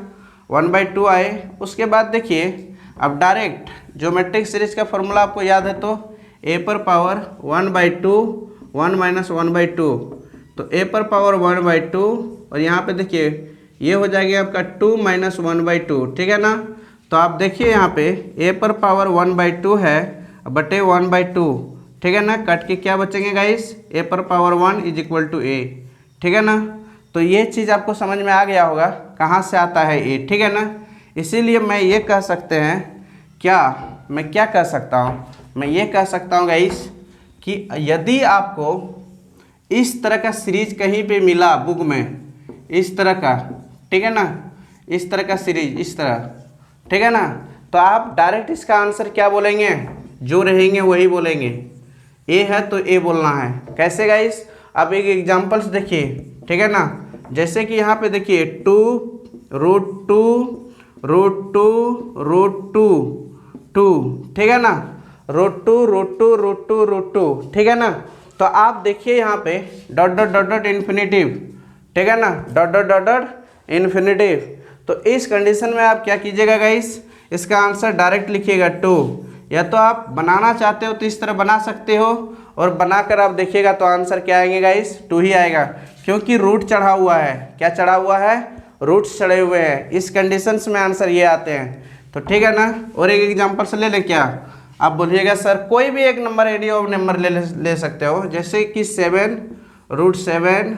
1/2 आए। उसके बाद देखिए अब डायरेक्ट ज्योमेट्रिक सीरीज का फॉर्मूला आपको याद है, तो a पर पावर 1/2 1 माइनस 1/2, तो a पर पावर 1/2 और यहाँ पे देखिए ये हो जाएगा आपका 2 माइनस 1/2, ठीक है ना। तो आप देखिए यहाँ पे a पर पावर 1/2 है बटे 1/2, ठीक है ना, कट के क्या बचेंगे गाइस, a पर power 1 is equal to a, ठीक है ना। तो ये चीज़ आपको समझ में आ गया होगा कहाँ से आता है a, ठीक है ना। इसीलिए मैं ये कह सकते हैं, मैं क्या कह सकता हूँ, मैं ये कह सकता हूँ गाइस कि यदि आपको इस तरह का सीरीज कहीं पे मिला बुक में, इस तरह का, ठीक है ना, इस तरह का सीरीज इस तरह, ठीक है ना, तो आप डायरेक्ट इसका आंसर क्या बोलेंगे, जो रहेंगे वही बोलेंगे। ए है तो ए बोलना है। कैसे गाइस, अब एक एग्जाम्पल्स देखिए, ठीक है ना। जैसे कि यहाँ पे देखिए 2√2 √2, ठीक है ना, √2, ठीक है ना। तो आप देखिए यहाँ पे dot dot dot dot infinitive, ठीक है ना, dot dot dot dot infinitive. तो इस कंडीशन में आप क्या कीजिएगा गाइस, इसका आंसर डायरेक्ट लिखिएगा 2, या तो आप बनाना चाहते हो तो इस तरह बना सकते हो, और बनाकर आप देखिएगा तो आंसर क्या आएंगे गाइस, 2 ही आएगा, क्योंकि रूट चढ़ा हुआ है। क्या चढ़ा हुआ है, रूट्स चढ़े हुए हैं। इस कंडीशंस में आंसर ये आते हैं। तो ठीक है ना। और एक एग्जांपल से ले लें, क्या आप बोलिएगा सर कोई भी एक नंबर एडी ऑफ नंबर ले सकते हो, जैसे कि 7√7,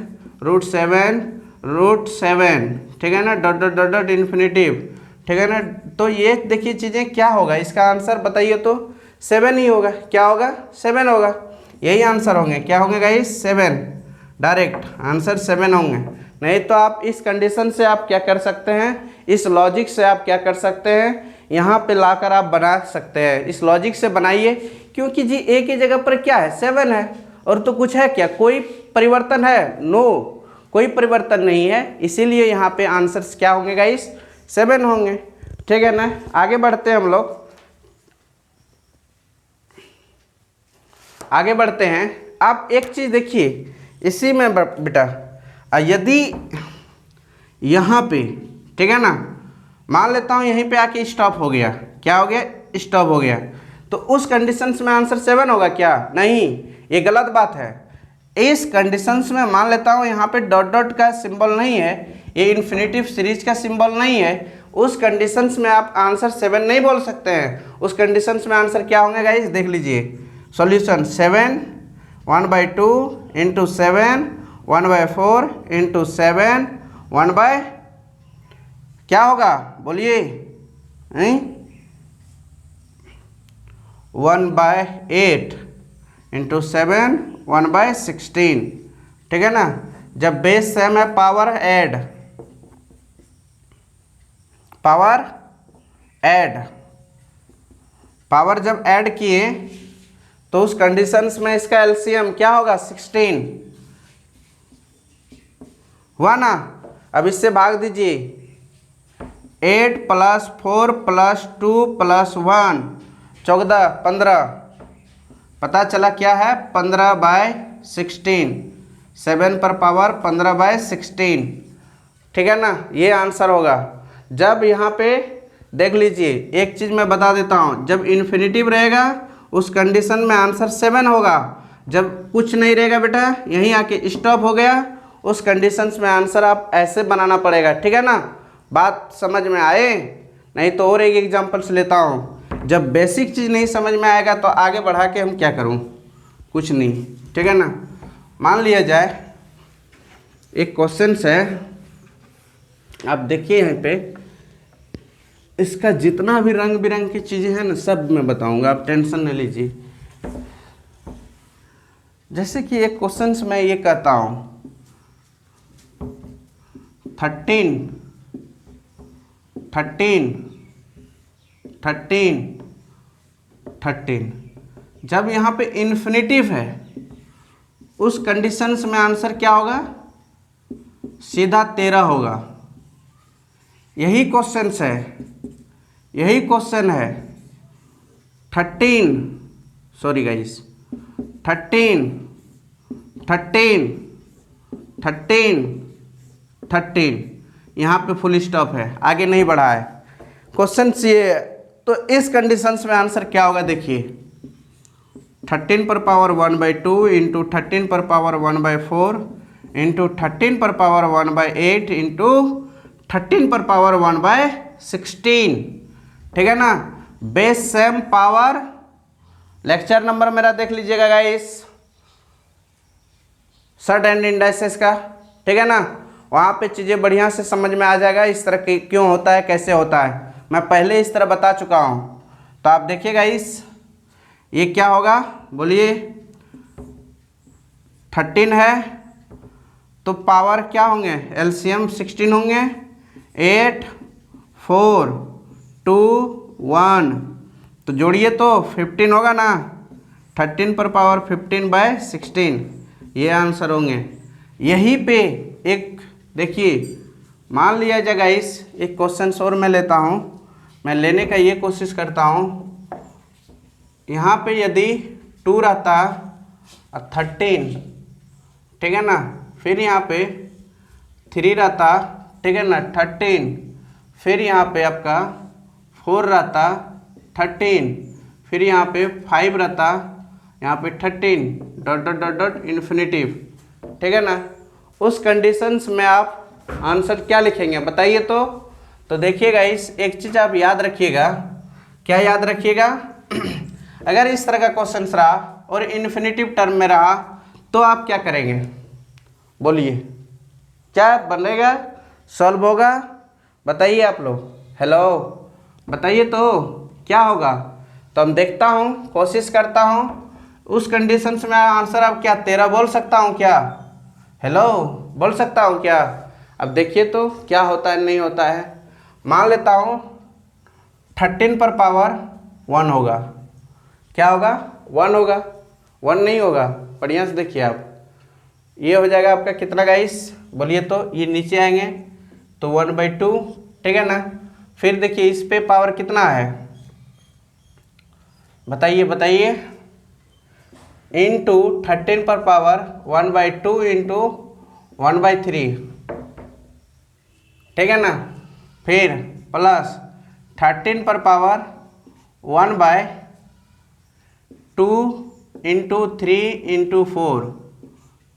ठीक है ना, dot dot dot dot infinitive, ठीक है ना। तो ये देखिए चीज़ें क्या होगा, इसका आंसर बताइए तो 7 ही होगा। क्या होगा, 7 होगा, यही आंसर होंगे। क्या होंगे गाइस, 7, डायरेक्ट आंसर 7 होंगे। नहीं तो आप इस कंडीशन से आप क्या कर सकते हैं, इस लॉजिक से आप क्या कर सकते हैं, यहाँ पे लाकर आप बना सकते हैं। इस लॉजिक से बनाइए, क्योंकि जी ए की जगह पर क्या है, 7 है, और तो कुछ है क्या, कोई परिवर्तन है, नो, कोई परिवर्तन नहीं है। इसीलिए यहाँ पे आंसर्स क्या होंगे गाइस, 7 होंगे। ठीक है ना। आगे बढ़ते हैं हम लोग। आगे बढ़ते हैं। आप एक चीज़ देखिए इसी में बेटा, यदि यहाँ पे ठीक है ना, मान लेता हूँ यहीं पे आके स्टॉप हो गया, क्या हो गया, स्टॉप हो गया, तो उस कंडीशंस में आंसर 7 होगा क्या? नहीं, ये गलत बात है। इस कंडीशंस में मान लेता हूँ यहाँ पे डॉट डॉट का सिंबल नहीं है, ये इन्फिनेटिव सीरीज का सिंबल नहीं है, उस कंडीशंस में आप आंसर 7 नहीं बोल सकते हैं। उस कंडीशंस में आंसर क्या होंगे गाइस, देख लीजिए सॉल्यूशन 7 1/2 इंटू 7 1/4 इंटू 7 1 बाय क्या होगा बोलिए, 1/8 इंटू 7 1/16, ठीक है ना। जब बेस सेम है पावर ऐड, पावर जब ऐड किए तो उस कंडीशंस में इसका एलसीएम क्या होगा, 16 हुआ ना। अब इससे भाग दीजिए, 8 + 4 + 2 + 1 14 15, पता चला क्या है 15/16, 7 पर पावर 15/16, ठीक है ना, ये आंसर होगा। जब यहाँ पे देख लीजिए एक चीज़ मैं बता देता हूँ, जब इन्फिनिटिव रहेगा उस कंडीशन में आंसर 7 होगा, जब कुछ नहीं रहेगा बेटा यहीं आके स्टॉप हो गया उस कंडीशंस में आंसर आप ऐसे बनाना पड़ेगा, ठीक है ना। बात समझ में आए? नहीं तो और एक एग्जांपल्स लेता हूँ। जब बेसिक चीज़ नहीं समझ में आएगा तो आगे बढ़ा के हम क्या करूँ, कुछ नहीं, ठीक है ना। मान लिया जाए एक क्वेश्चन है, आप देखिए यहाँ पे, इसका जितना भी रंग बिरंग की चीज़ें हैं ना सब मैं बताऊंगा, आप टेंशन न लीजिए। जैसे कि एक क्वेश्चन मैं ये कहता हूँ 13 जब यहाँ पे इन्फिनिटिव है उस कंडीशंस में आंसर क्या होगा, सीधा 13 होगा। यही क्वेश्चन है 13 सॉरी गाइस 13 यहाँ पे फुल स्टॉप है, आगे नहीं बढ़ा है क्वेश्चन ये। तो इस कंडीशंस में आंसर क्या होगा देखिए, 13 पर पावर 1/2 इंटू 13 पर पावर 1/4 इंटू 13 पर पावर 1/8 इंटू 13 पर पावर 1/16, ठीक है ना। Base same power, lecture number मेरा देख लीजिएगा गाइस, शॉर्ट एंड इंडाइसेस का, ठीक है ना। वहाँ पे चीज़ें बढ़िया से समझ में आ जाएगा इस तरह की क्यों होता है, कैसे होता है, मैं पहले इस तरह बता चुका हूँ। तो आप देखिएगा ये क्या होगा बोलिए, 13 है तो पावर क्या होंगे, एलसीएम 16 होंगे, 8 4 2 1 तो जोड़िए तो 15 होगा ना, 13 पर पावर 15/16 ये आंसर होंगे। यहीं पे एक देखिए, मान लिया जाए गाइस एक क्वेश्चन और मैं लेता हूँ, मैं लेने का ये कोशिश करता हूँ। यहाँ पे यदि 2 रहता और 13, ठीक है ना, फिर यहाँ पे 3 रहता, ठीक है ना, 13, फिर यहाँ पे आपका 4 रहता 13, फिर यहाँ पे 5 रहता, यहाँ पे 13 dot dot dot dot infinitive, ठीक है ना। उस कंडीशंस में आप आंसर क्या लिखेंगे बताइए तो देखिएगा एक चीज़ आप याद रखिएगा, क्या याद रखिएगा अगर इस तरह का क्वेश्चन रहा और इन्फिनिटिव टर्म में रहा तो आप क्या करेंगे बोलिए, क्या बनेगा, सॉल्व होगा, बताइए आप लोग, हेलो बताइए तो क्या होगा। तो हम देखता हूँ, कोशिश करता हूँ, उस कंडीशंस में आंसर आप क्या 13 बोल सकता हूँ क्या, हेलो बोल सकता हूँ क्या। अब देखिए तो क्या होता है नहीं होता है। मान लेता हूँ 13 पर पावर 1 होगा, क्या होगा 1 होगा, 1 नहीं होगा, बढ़िया से देखिए आप, ये हो जाएगा आपका कितना गाइस बोलिए तो, ये नीचे आएंगे तो 1/2, ठीक है ना। फिर देखिए इस पे पावर कितना है बताइए, इंटू 13 पर पावर 1/2 इंटू 1/3, ठीक है ना। फिर प्लस 13 पर पावर 1/2 इंटू 3 इंटू 4,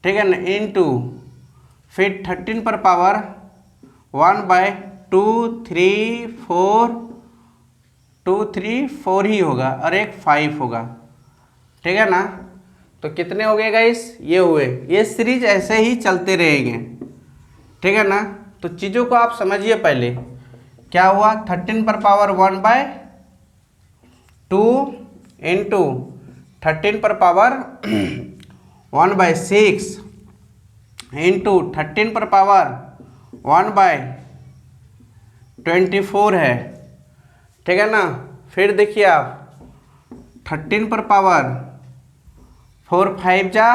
ठीक है ना, इंटू फिर 13 पर पावर 1/2 3 4 2 3 4 ही होगा और एक 5 होगा, ठीक है ना। तो कितने हो गए गाइस, ये हुए। ये सीरीज ऐसे ही चलते रहेंगे, ठीक है ना। तो चीज़ों को आप समझिए पहले। क्या हुआ, 13 पर पावर 1/2 इंटू 13 पर पावर 1/6 इंटू 13 पर पावर 1/24 है, ठीक है ना। फिर देखिए आप 13 पर पावर 4 5 जा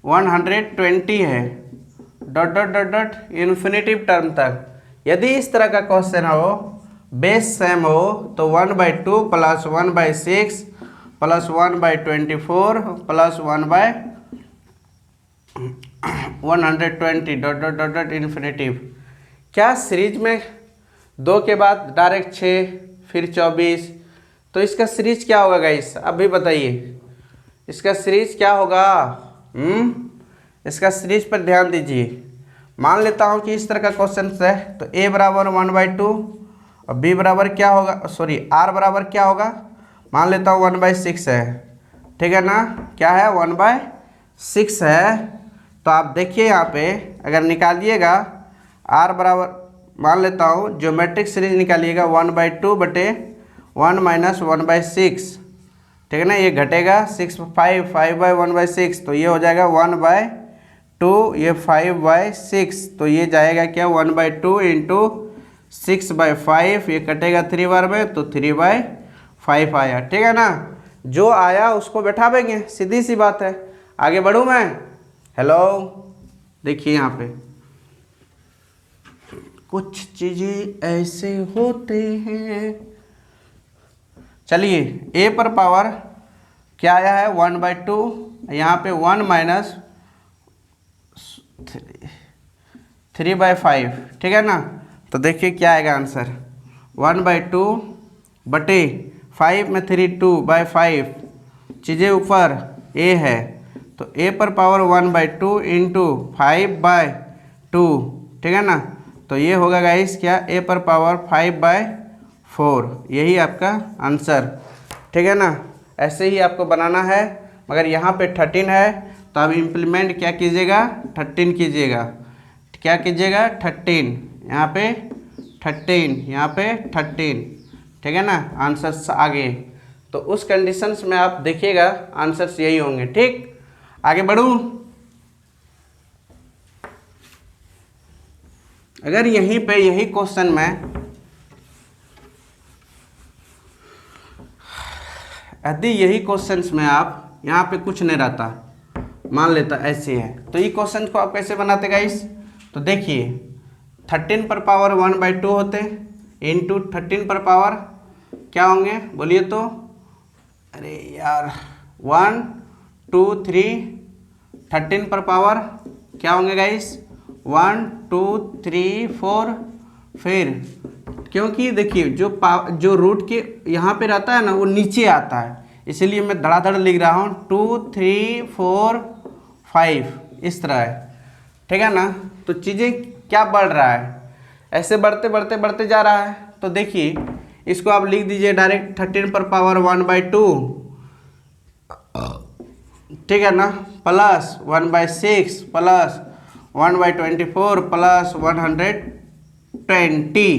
120 है, dot dot dot dot infinitive term तक। यदि इस तरह का क्वेश्चन हो, बेस सेम हो, तो 1/2 plus 1/6 plus 1/24 plus 1/120 dot dot dot dot infinitive. क्या सीरीज में 2 के बाद डायरेक्ट 6 फिर 24, तो इसका सीरीज क्या होगा गाइस, अभी बताइए इसका सीरीज क्या होगा। इसका सीरीज पर ध्यान दीजिए। मान लेता हूँ कि इस तरह का क्वेश्चन है, तो a बराबर 1/2 और b बराबर क्या होगा, सॉरी r बराबर क्या होगा, मान लेता हूँ 1/6 है, ठीक है ना। क्या है, 1/6 है। तो आप देखिए यहाँ पे अगर निकालिएगा r बराबर, मान लेता हूँ ज्योमेट्रिक सीरीज निकालिएगा 1/2 बटे 1 माइनस 1/6, ठीक है ना। ये घटेगा 6 5/1/6, तो ये हो जाएगा 1/2, ये 5/6, तो ये जाएगा क्या 1/2 इंटू 6/5, ये कटेगा 3 बार में, तो 3/5 आया, ठीक है ना। जो आया उसको बैठावेंगे, सीधी सी बात है। आगे बढ़ूँ मैं, हेलो, देखिए यहाँ पे कुछ चीज़ें ऐसे होते हैं। चलिए a पर पावर क्या आया है 1/2, यहाँ पे 1 माइनस 3/5, ठीक है ना। तो देखिए क्या आएगा आंसर, 1/2 बटे 5 में 3 2/5, चीज़ें ऊपर a है, तो a पर पावर 1/2 इंटू 5/2, ठीक है ना। तो ये होगा गाइस क्या, a पर पावर 5/4, यही आपका आंसर, ठीक है ना। ऐसे ही आपको बनाना है, मगर यहाँ पे 13 है, तो अब इम्प्लीमेंट क्या कीजिएगा, 13 कीजिएगा। क्या कीजिएगा, 13, यहाँ पे 13, यहाँ पे 13, ठीक है ना। आंसर्स आगे, तो उस कंडीशंस में आप देखिएगा आंसर्स यही होंगे, ठीक। आगे बढ़ूँ, अगर यहीं पे यही क्वेश्चन में यदि यही क्वेश्चंस में आप यहाँ पे कुछ नहीं रहता, मान लेता ऐसे है, तो ये क्वेश्चन को आप कैसे बनाते गाइस। तो देखिए 13 पर पावर 1/2 होते इंटू 13 पर पावर क्या होंगे बोलिए तो, अरे यार 1 2 3, 13 पर पावर क्या होंगे गाइस 1 2 3 4, फिर क्योंकि देखिए जो रूट के यहाँ पे रहता है ना वो नीचे आता है, इसलिए मैं धड़ाधड़ लिख रहा हूँ 2 3 4 5, इस तरह है, ठीक है ना। तो चीज़ें क्या बढ़ रहा है, ऐसे बढ़ते बढ़ते बढ़ते जा रहा है। तो देखिए इसको आप लिख दीजिए डायरेक्ट 13 पर पावर 1/2, ठीक है ना, प्लस 1/6 प्लस 1/24 प्लस 120,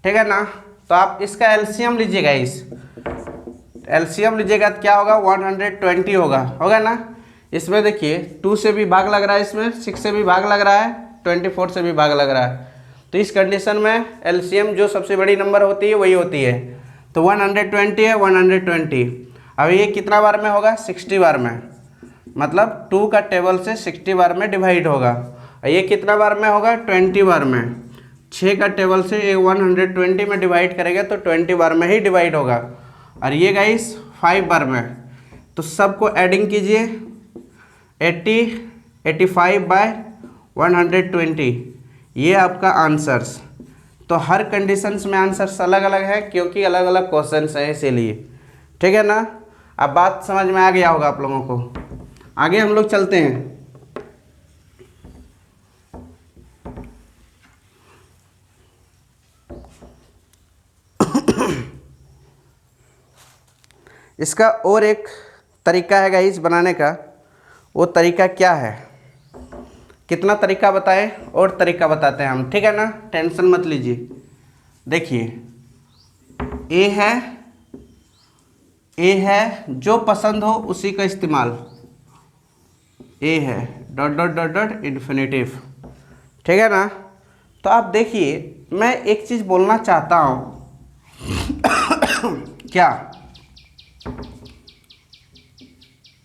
ठीक है ना। तो आप इसका एलसीएम लीजिएगा, इस एलसीएम लीजिएगा तो क्या होगा 120 होगा ना। इसमें देखिए 2 से भी भाग लग रहा है, इसमें 6 से भी भाग लग रहा है, 24 से भी भाग लग रहा है। तो इस कंडीशन में एलसीएम जो सबसे बड़ी नंबर होती है वही होती है, तो 120 है 120। अब ये कितना बार में होगा 60 बार में, मतलब 2 का टेबल से 60 बार में डिवाइड होगा। ये कितना बार में होगा 20 बार में, 6 का टेबल से 120 में डिवाइड करेगा तो 20 बार में ही डिवाइड होगा। और ये गाइस 5 बार में, तो सबको एडिंग कीजिए, 80, 85/120, ये आपका आंसर्स। तो हर कंडीशंस में आंसर्स अलग अलग है क्योंकि अलग अलग क्वेश्चंस हैं, इसीलिए। ठीक है ना। अब बात समझ में आ गया होगा आप लोगों को। आगे हम लोग चलते हैं। इसका और एक तरीका है गाइस बनाने का। वो तरीका क्या है, कितना तरीका बताएं, और तरीका बताते हैं हम, ठीक है ना, टेंशन मत लीजिए। देखिए ए है, जो पसंद हो उसी का इस्तेमाल। ए है dot dot dot dot infinitive, ठीक है ना। तो आप देखिए, मैं एक चीज़ बोलना चाहता हूँ क्या,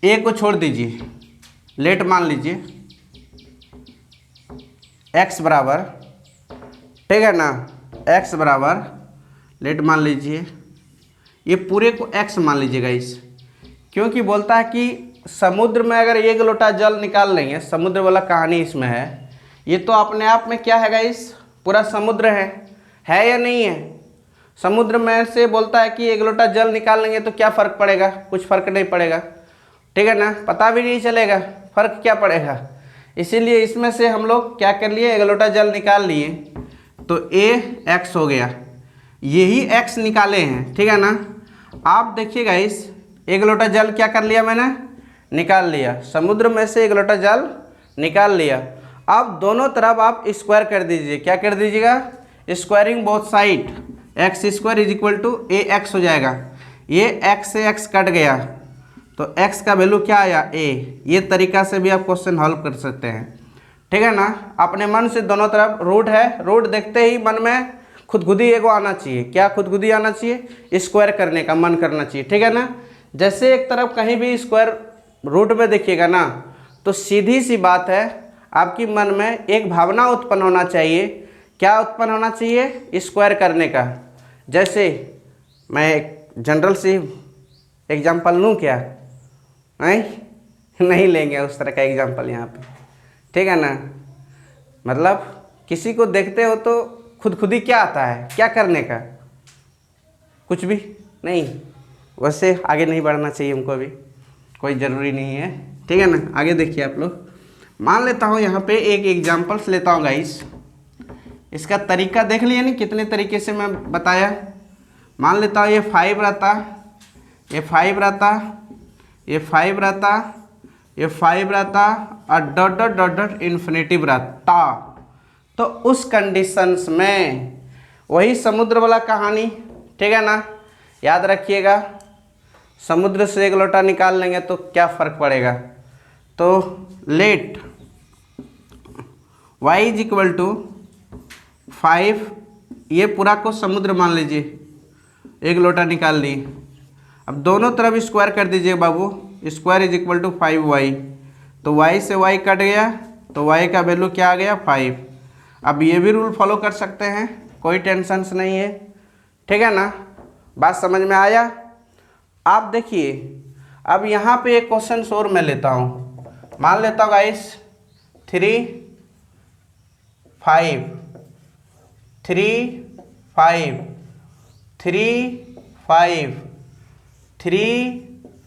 ए को छोड़ दीजिए, लेट मान लीजिए x बराबर, ठीक है ना, x बराबर लेट मान लीजिए, ये पूरे को x मान लीजिएगा इस, क्योंकि बोलता है कि समुद्र में अगर 1 लोटा जल निकाल लेंगे, समुद्र वाला कहानी इसमें है। ये तो अपने आप में क्या है गाइस, पूरा समुद्र है या नहीं है। समुद्र में से बोलता है कि 1 लोटा जल निकाल लेंगे तो क्या फ़र्क पड़ेगा, कुछ फ़र्क नहीं पड़ेगा, ठीक है ना, पता भी नहीं चलेगा फ़र्क क्या पड़ेगा। इसीलिए इसमें से हम लोग क्या कर लिए, 1 लोटा जल निकाल लिए, तो ए x हो गया, यही x निकाले हैं, ठीक है ना। आप देखिएगा इस 1 लोटा जल क्या कर लिया मैंने, निकाल लिया, समुद्र में से 1 लोटा जल निकाल लिया। अब दोनों तरफ आप स्क्वायर कर दीजिए, क्या कर दीजिएगा, squaring both side, x square is equal to a x हो जाएगा। ये x से x कट गया तो x का वैल्यू क्या आया, a। ये तरीका से भी आप क्वेश्चन हल कर सकते हैं, ठीक है ना। अपने मन से दोनों तरफ रूट है, रूट देखते ही मन में खुदगुदी एगो आना चाहिए, क्या खुदगुदी आना चाहिए, स्क्वायर करने का मन करना चाहिए, ठीक है ना। जैसे एक तरफ कहीं भी स्क्वायर रूट में देखिएगा ना, तो सीधी सी बात है आपकी मन में एक भावना उत्पन्न होना चाहिए, क्या उत्पन्न होना चाहिए, स्क्वायर करने का। जैसे मैं एक जनरल सी एग्जाम्पल लूँ क्या, नहीं लेंगे उस तरह का एग्जाम्पल यहाँ पे, ठीक है ना। मतलब किसी को देखते हो तो खुद ही क्या आता है, क्या करने का, कुछ भी नहीं। वैसे आगे नहीं बढ़ना चाहिए हमको, अभी कोई ज़रूरी नहीं है, ठीक है ना। आगे देखिए आप लोग, मान लेता हूँ यहाँ पे एक एग्जाम्पल्स लेता हूँ गाइस। इसका तरीका देख लिया नहीं, कितने तरीके से मैं बताया। मान लेता हूँ ये 5 रहता, ये 5 रहता, ये 5 रहता, ये 5 रहता, और dot dot dot dot infinitive रहता। तो उस कंडीशंस में वही समुद्र वाला कहानी, ठीक है ना, याद रखिएगा। समुद्र से 1 लोटा निकाल लेंगे तो क्या फ़र्क पड़ेगा, तो let y is equal to 5, ये पूरा को समुद्र मान लीजिए, 1 लोटा निकाल लिए। अब दोनों तरफ स्क्वायर कर दीजिए बाबू, square is equal to 5y, तो y से y कट गया तो y का वैल्यू क्या आ गया, 5। अब ये भी रूल फॉलो कर सकते हैं, कोई टेंशन्स नहीं है, ठीक है ना। बात समझ में आया। आप देखिए, अब यहाँ पे एक क्वेश्चन और मैं लेता हूँ, मान लेता हूँ गाइस 3 5 3 5 3 5 3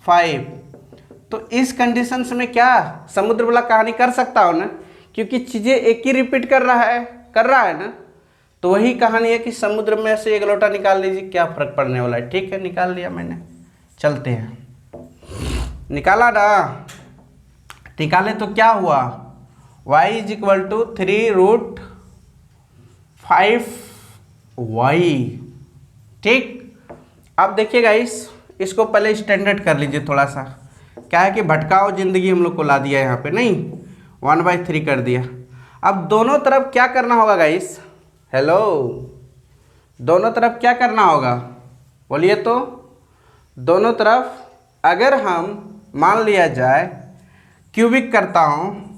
5। तो इस कंडीशंस में क्या समुद्र वाला कहानी कर सकता हो ना, क्योंकि चीज़ें एक ही रिपीट कर रहा है ना। तो वही कहानी है कि समुद्र में से 1 लोटा निकाल लीजिए, क्या फ़र्क पड़ने वाला है, ठीक है, निकाल लिया मैंने। चलते हैं, निकाला ना, निकाले तो क्या हुआ, y is equal to 3√5y, ठीक। अब देखिएगा इसको पहले स्टैंडर्ड कर लीजिए थोड़ा सा, क्या है कि भटकाओ ज़िंदगी हम लोग को ला दिया यहाँ पे, नहीं 1/3 कर दिया। अब दोनों तरफ क्या करना होगा गाइस, हेलो, दोनों तरफ क्या करना होगा बोलिए तो। दोनों तरफ अगर हम मान लिया जाए क्यूबिक करता हूँ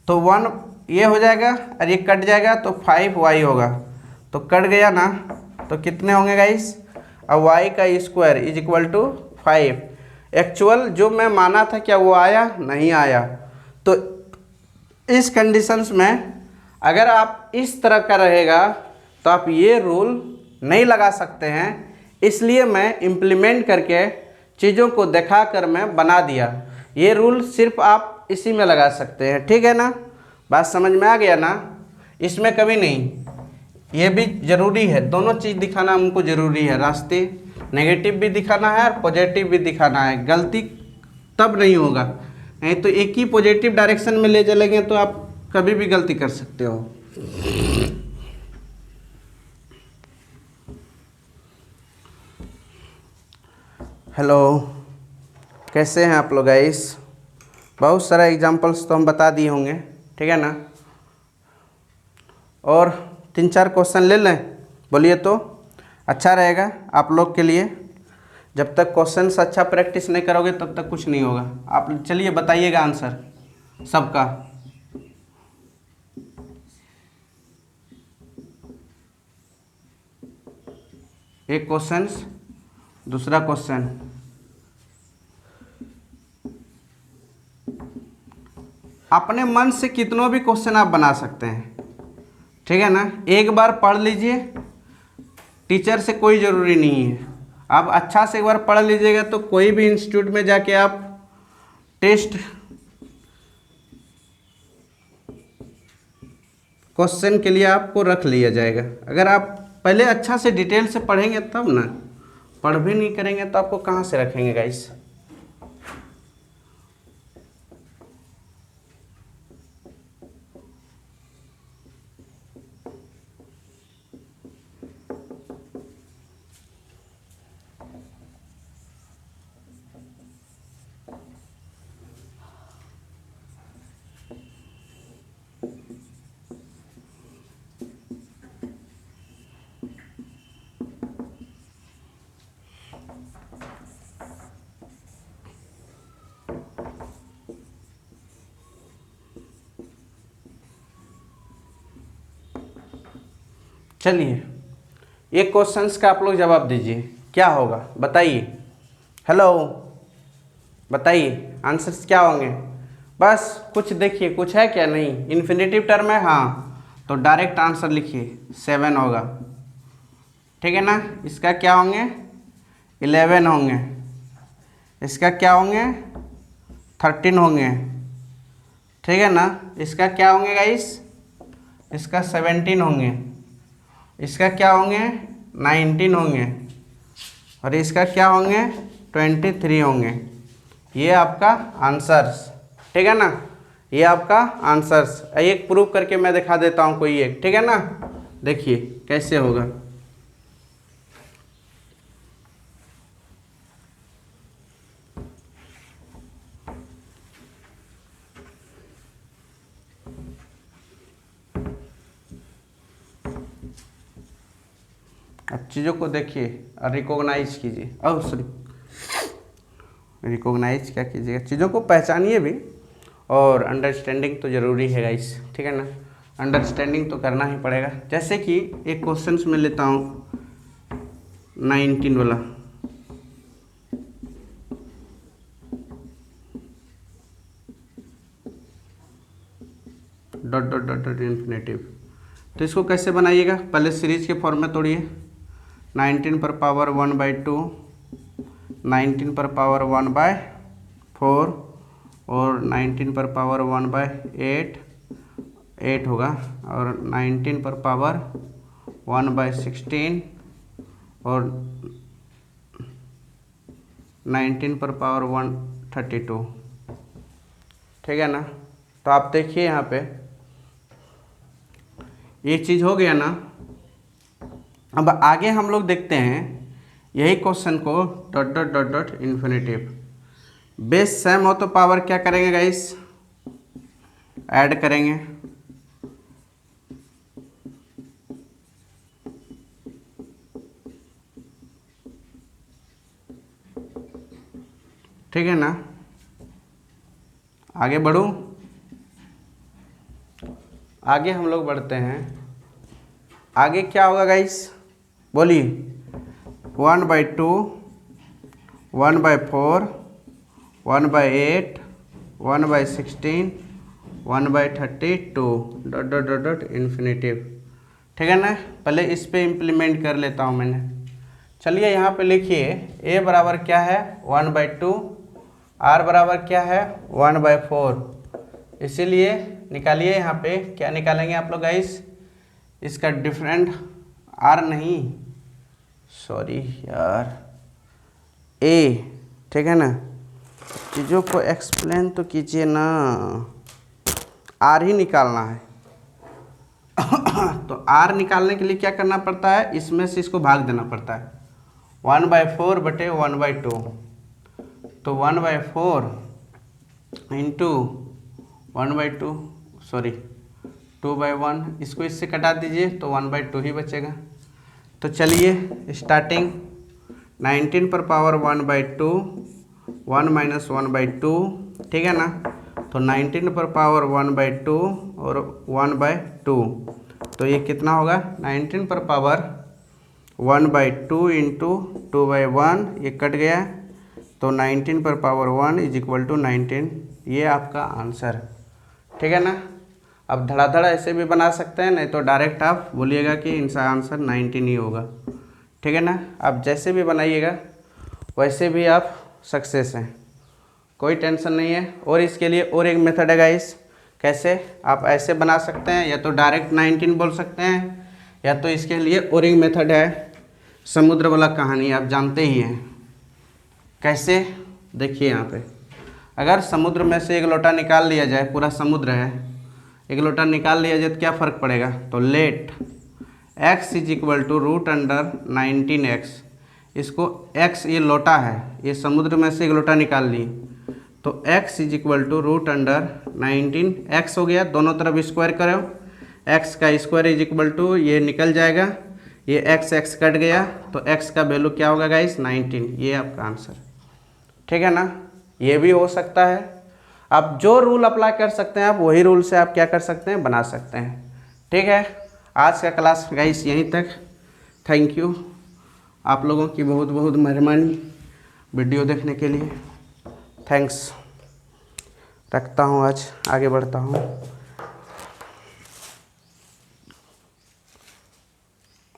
तो 1 ये हो जाएगा और ये कट जाएगा तो 5y होगा, तो कट गया ना, तो कितने होंगे गाइस, अब y का square is equal to 5। Actual जो मैं माना था क्या वो आया? नहीं आया। तो इस कंडीशंस में अगर आप इस तरह का रहेगा तो आप ये रूल नहीं लगा सकते हैं। इसलिए मैं इम्प्लीमेंट करके चीज़ों को दिखा कर मैं बना दिया। ये रूल सिर्फ आप इसी में लगा सकते हैं, ठीक है ना? बात समझ में आ गया ना? इसमें कभी नहीं। ये भी ज़रूरी है, दोनों चीज़ दिखाना हमको ज़रूरी है। रास्ते नेगेटिव भी दिखाना है और पॉजिटिव भी दिखाना है। गलती तब नहीं होगा, नहीं तो एक ही पॉजिटिव डायरेक्शन में ले चलेंगे तो आप कभी भी गलती कर सकते हो। हेलो, कैसे हैं आप लोग गाइस? बहुत सारा एग्जांपल्स तो हम बता दिए होंगे, ठीक है ना? और 3-4 क्वेश्चन ले लें, बोलिए तो अच्छा रहेगा आप लोग के लिए। जब तक क्वेश्चंस अच्छा प्रैक्टिस नहीं करोगे तब तक कुछ नहीं होगा। आप चलिए बताइएगा आंसर सबका। एक क्वेश्चन, दूसरा क्वेश्चन, अपने मन से कितनों भी क्वेश्चन आप बना सकते हैं, ठीक है ना? एक बार पढ़ लीजिए, टीचर से कोई ज़रूरी नहीं है। आप अच्छा से एक बार पढ़ लीजिएगा तो कोई भी इंस्टीट्यूट में जाके आप टेस्ट क्वेश्चन के लिए आपको रख लिया जाएगा। अगर आप पहले अच्छा से डिटेल से पढ़ेंगे तब ना, पढ़ भी नहीं करेंगे तो आपको कहाँ से रखेंगे गाइस? चलिए एक क्वेश्चंस का आप लोग जवाब दीजिए, क्या होगा बताइए। हेलो, बताइए आंसर्स क्या होंगे? बस कुछ देखिए, कुछ है क्या? नहीं, इन्फिनेटिव टर्म है, हाँ, तो डायरेक्ट आंसर लिखिए 7 होगा, ठीक है ना? इसका क्या होंगे? 11 होंगे। इसका क्या होंगे? 13 होंगे, ठीक है ना? इसका क्या होंगे गाइस? इसका 17 होंगे। इसका क्या होंगे? 19 होंगे। और इसका क्या होंगे? 23 होंगे। ये आपका आंसर्स, ठीक है ना? ये आपका आंसर्स। एक प्रूफ करके मैं दिखा देता हूँ कोई एक, ठीक है ना? देखिए कैसे होगा। अब चीज़ों को देखिए और रिकॉग्नाइज कीजिए। ओह सॉरी, रिकॉग्नाइज क्या कीजिएगा, चीज़ों को पहचानिए भी, और अंडरस्टैंडिंग तो ज़रूरी है गाइस, ठीक है ना? अंडरस्टैंडिंग तो करना ही पड़ेगा। जैसे कि एक क्वेश्चन में लेता हूँ 19 वाला, dot dot dot dot infinitive. तो इसको कैसे बनाइएगा? पहले सीरीज के फॉर्म में तोड़िए। 19 पर पावर 1/2, 19 पर पावर 1/4 और 19 पर पावर 1/8, 8 होगा, और 19 पर पावर 1/16 और 19 पर पावर 132, ठीक है ना? तो आप देखिए यहाँ पे ये चीज़ हो गया ना। अब आगे हम लोग देखते हैं यही question co dot dot dot dot infinitive. Base same हो तो पावर क्या करेंगे गाइस? ऐड करेंगे, ठीक है ना? आगे बढ़ूं? आगे हम लोग बढ़ते हैं। आगे क्या होगा गाइस? बोलिए। 1/2, 1/4, 1/8, 1/16, 1/32 dot dot dot dot infinitive. ठीक है ना। पहले इस पे इम्प्लीमेंट कर लेता हूँ मैंने। चलिए यहाँ पे लिखिए a बराबर क्या है 1/2, r बराबर क्या है 1/4। इसीलिए निकालिए यहाँ पे क्या निकालेंगे आप लोग गाइस, इसका डिफरेंट r नहीं, सॉरी यार, a। ठीक है ना, चीज़ों को एक्सप्लेन तो कीजिए ना, r ही निकालना है। तो r निकालने के लिए क्या करना पड़ता है, इसमें से इसको भाग देना पड़ता है। 1/4 बटे 1/2, तो 1/4 इंटू 1/2, सॉरी 2/1, इसको इससे कटा दीजिए तो 1/2 ही बचेगा। तो चलिए स्टार्टिंग 19 पर पावर 1/2, 1 माइनस 1/2, ठीक है ना। तो 19 पर पावर 1/2 और 1/2, तो ये कितना होगा 19 पर पावर 1/2 इंटू 2/1, ये कट गया, तो 19 पर पावर 1 इज इक्वल टू 19। ये आपका आंसर, ठीक है ना। अब धड़ाधड़ ऐसे भी बना सकते हैं, नहीं तो डायरेक्ट आप बोलिएगा कि इनका आंसर 19 ही होगा। ठीक है ना, आप जैसे भी बनाइएगा वैसे भी आप सक्सेस हैं, कोई टेंशन नहीं है। और इसके लिए और एक मेथड है गाइस, कैसे आप ऐसे बना सकते हैं, या तो डायरेक्ट 19 बोल सकते हैं, या तो इसके लिए और एक मेथड है, समुद्र वाला कहानी आप जानते ही हैं। कैसे, देखिए यहाँ पे, अगर समुद्र में से एक लोटा निकाल लिया जाए, पूरा समुद्र है, एक लोटा निकाल लिया जाए तो क्या फ़र्क पड़ेगा, तो let x is equal to root under 19x। इसको x ये लोटा है, ये समुद्र में से एक लोटा निकाल लिए, तो x is equal to root under 19x हो गया। दोनों तरफ स्क्वायर करो, x का स्क्वायर इज इक्वल टू, ये निकल जाएगा, ये x कट गया, तो x का वैल्यू क्या होगा गाइस 19। ये आपका आंसर, ठीक है ना। ये भी हो सकता है, आप जो रूल अप्लाई कर सकते हैं आप वही रूल से आप क्या कर सकते हैं, बना सकते हैं। ठीक है, आज का क्लास गाइस यहीं तक। थैंक यू, आप लोगों की बहुत बहुत मेहरबानी वीडियो देखने के लिए। थैंक्स, रखता हूँ, आज आगे बढ़ता हूँ।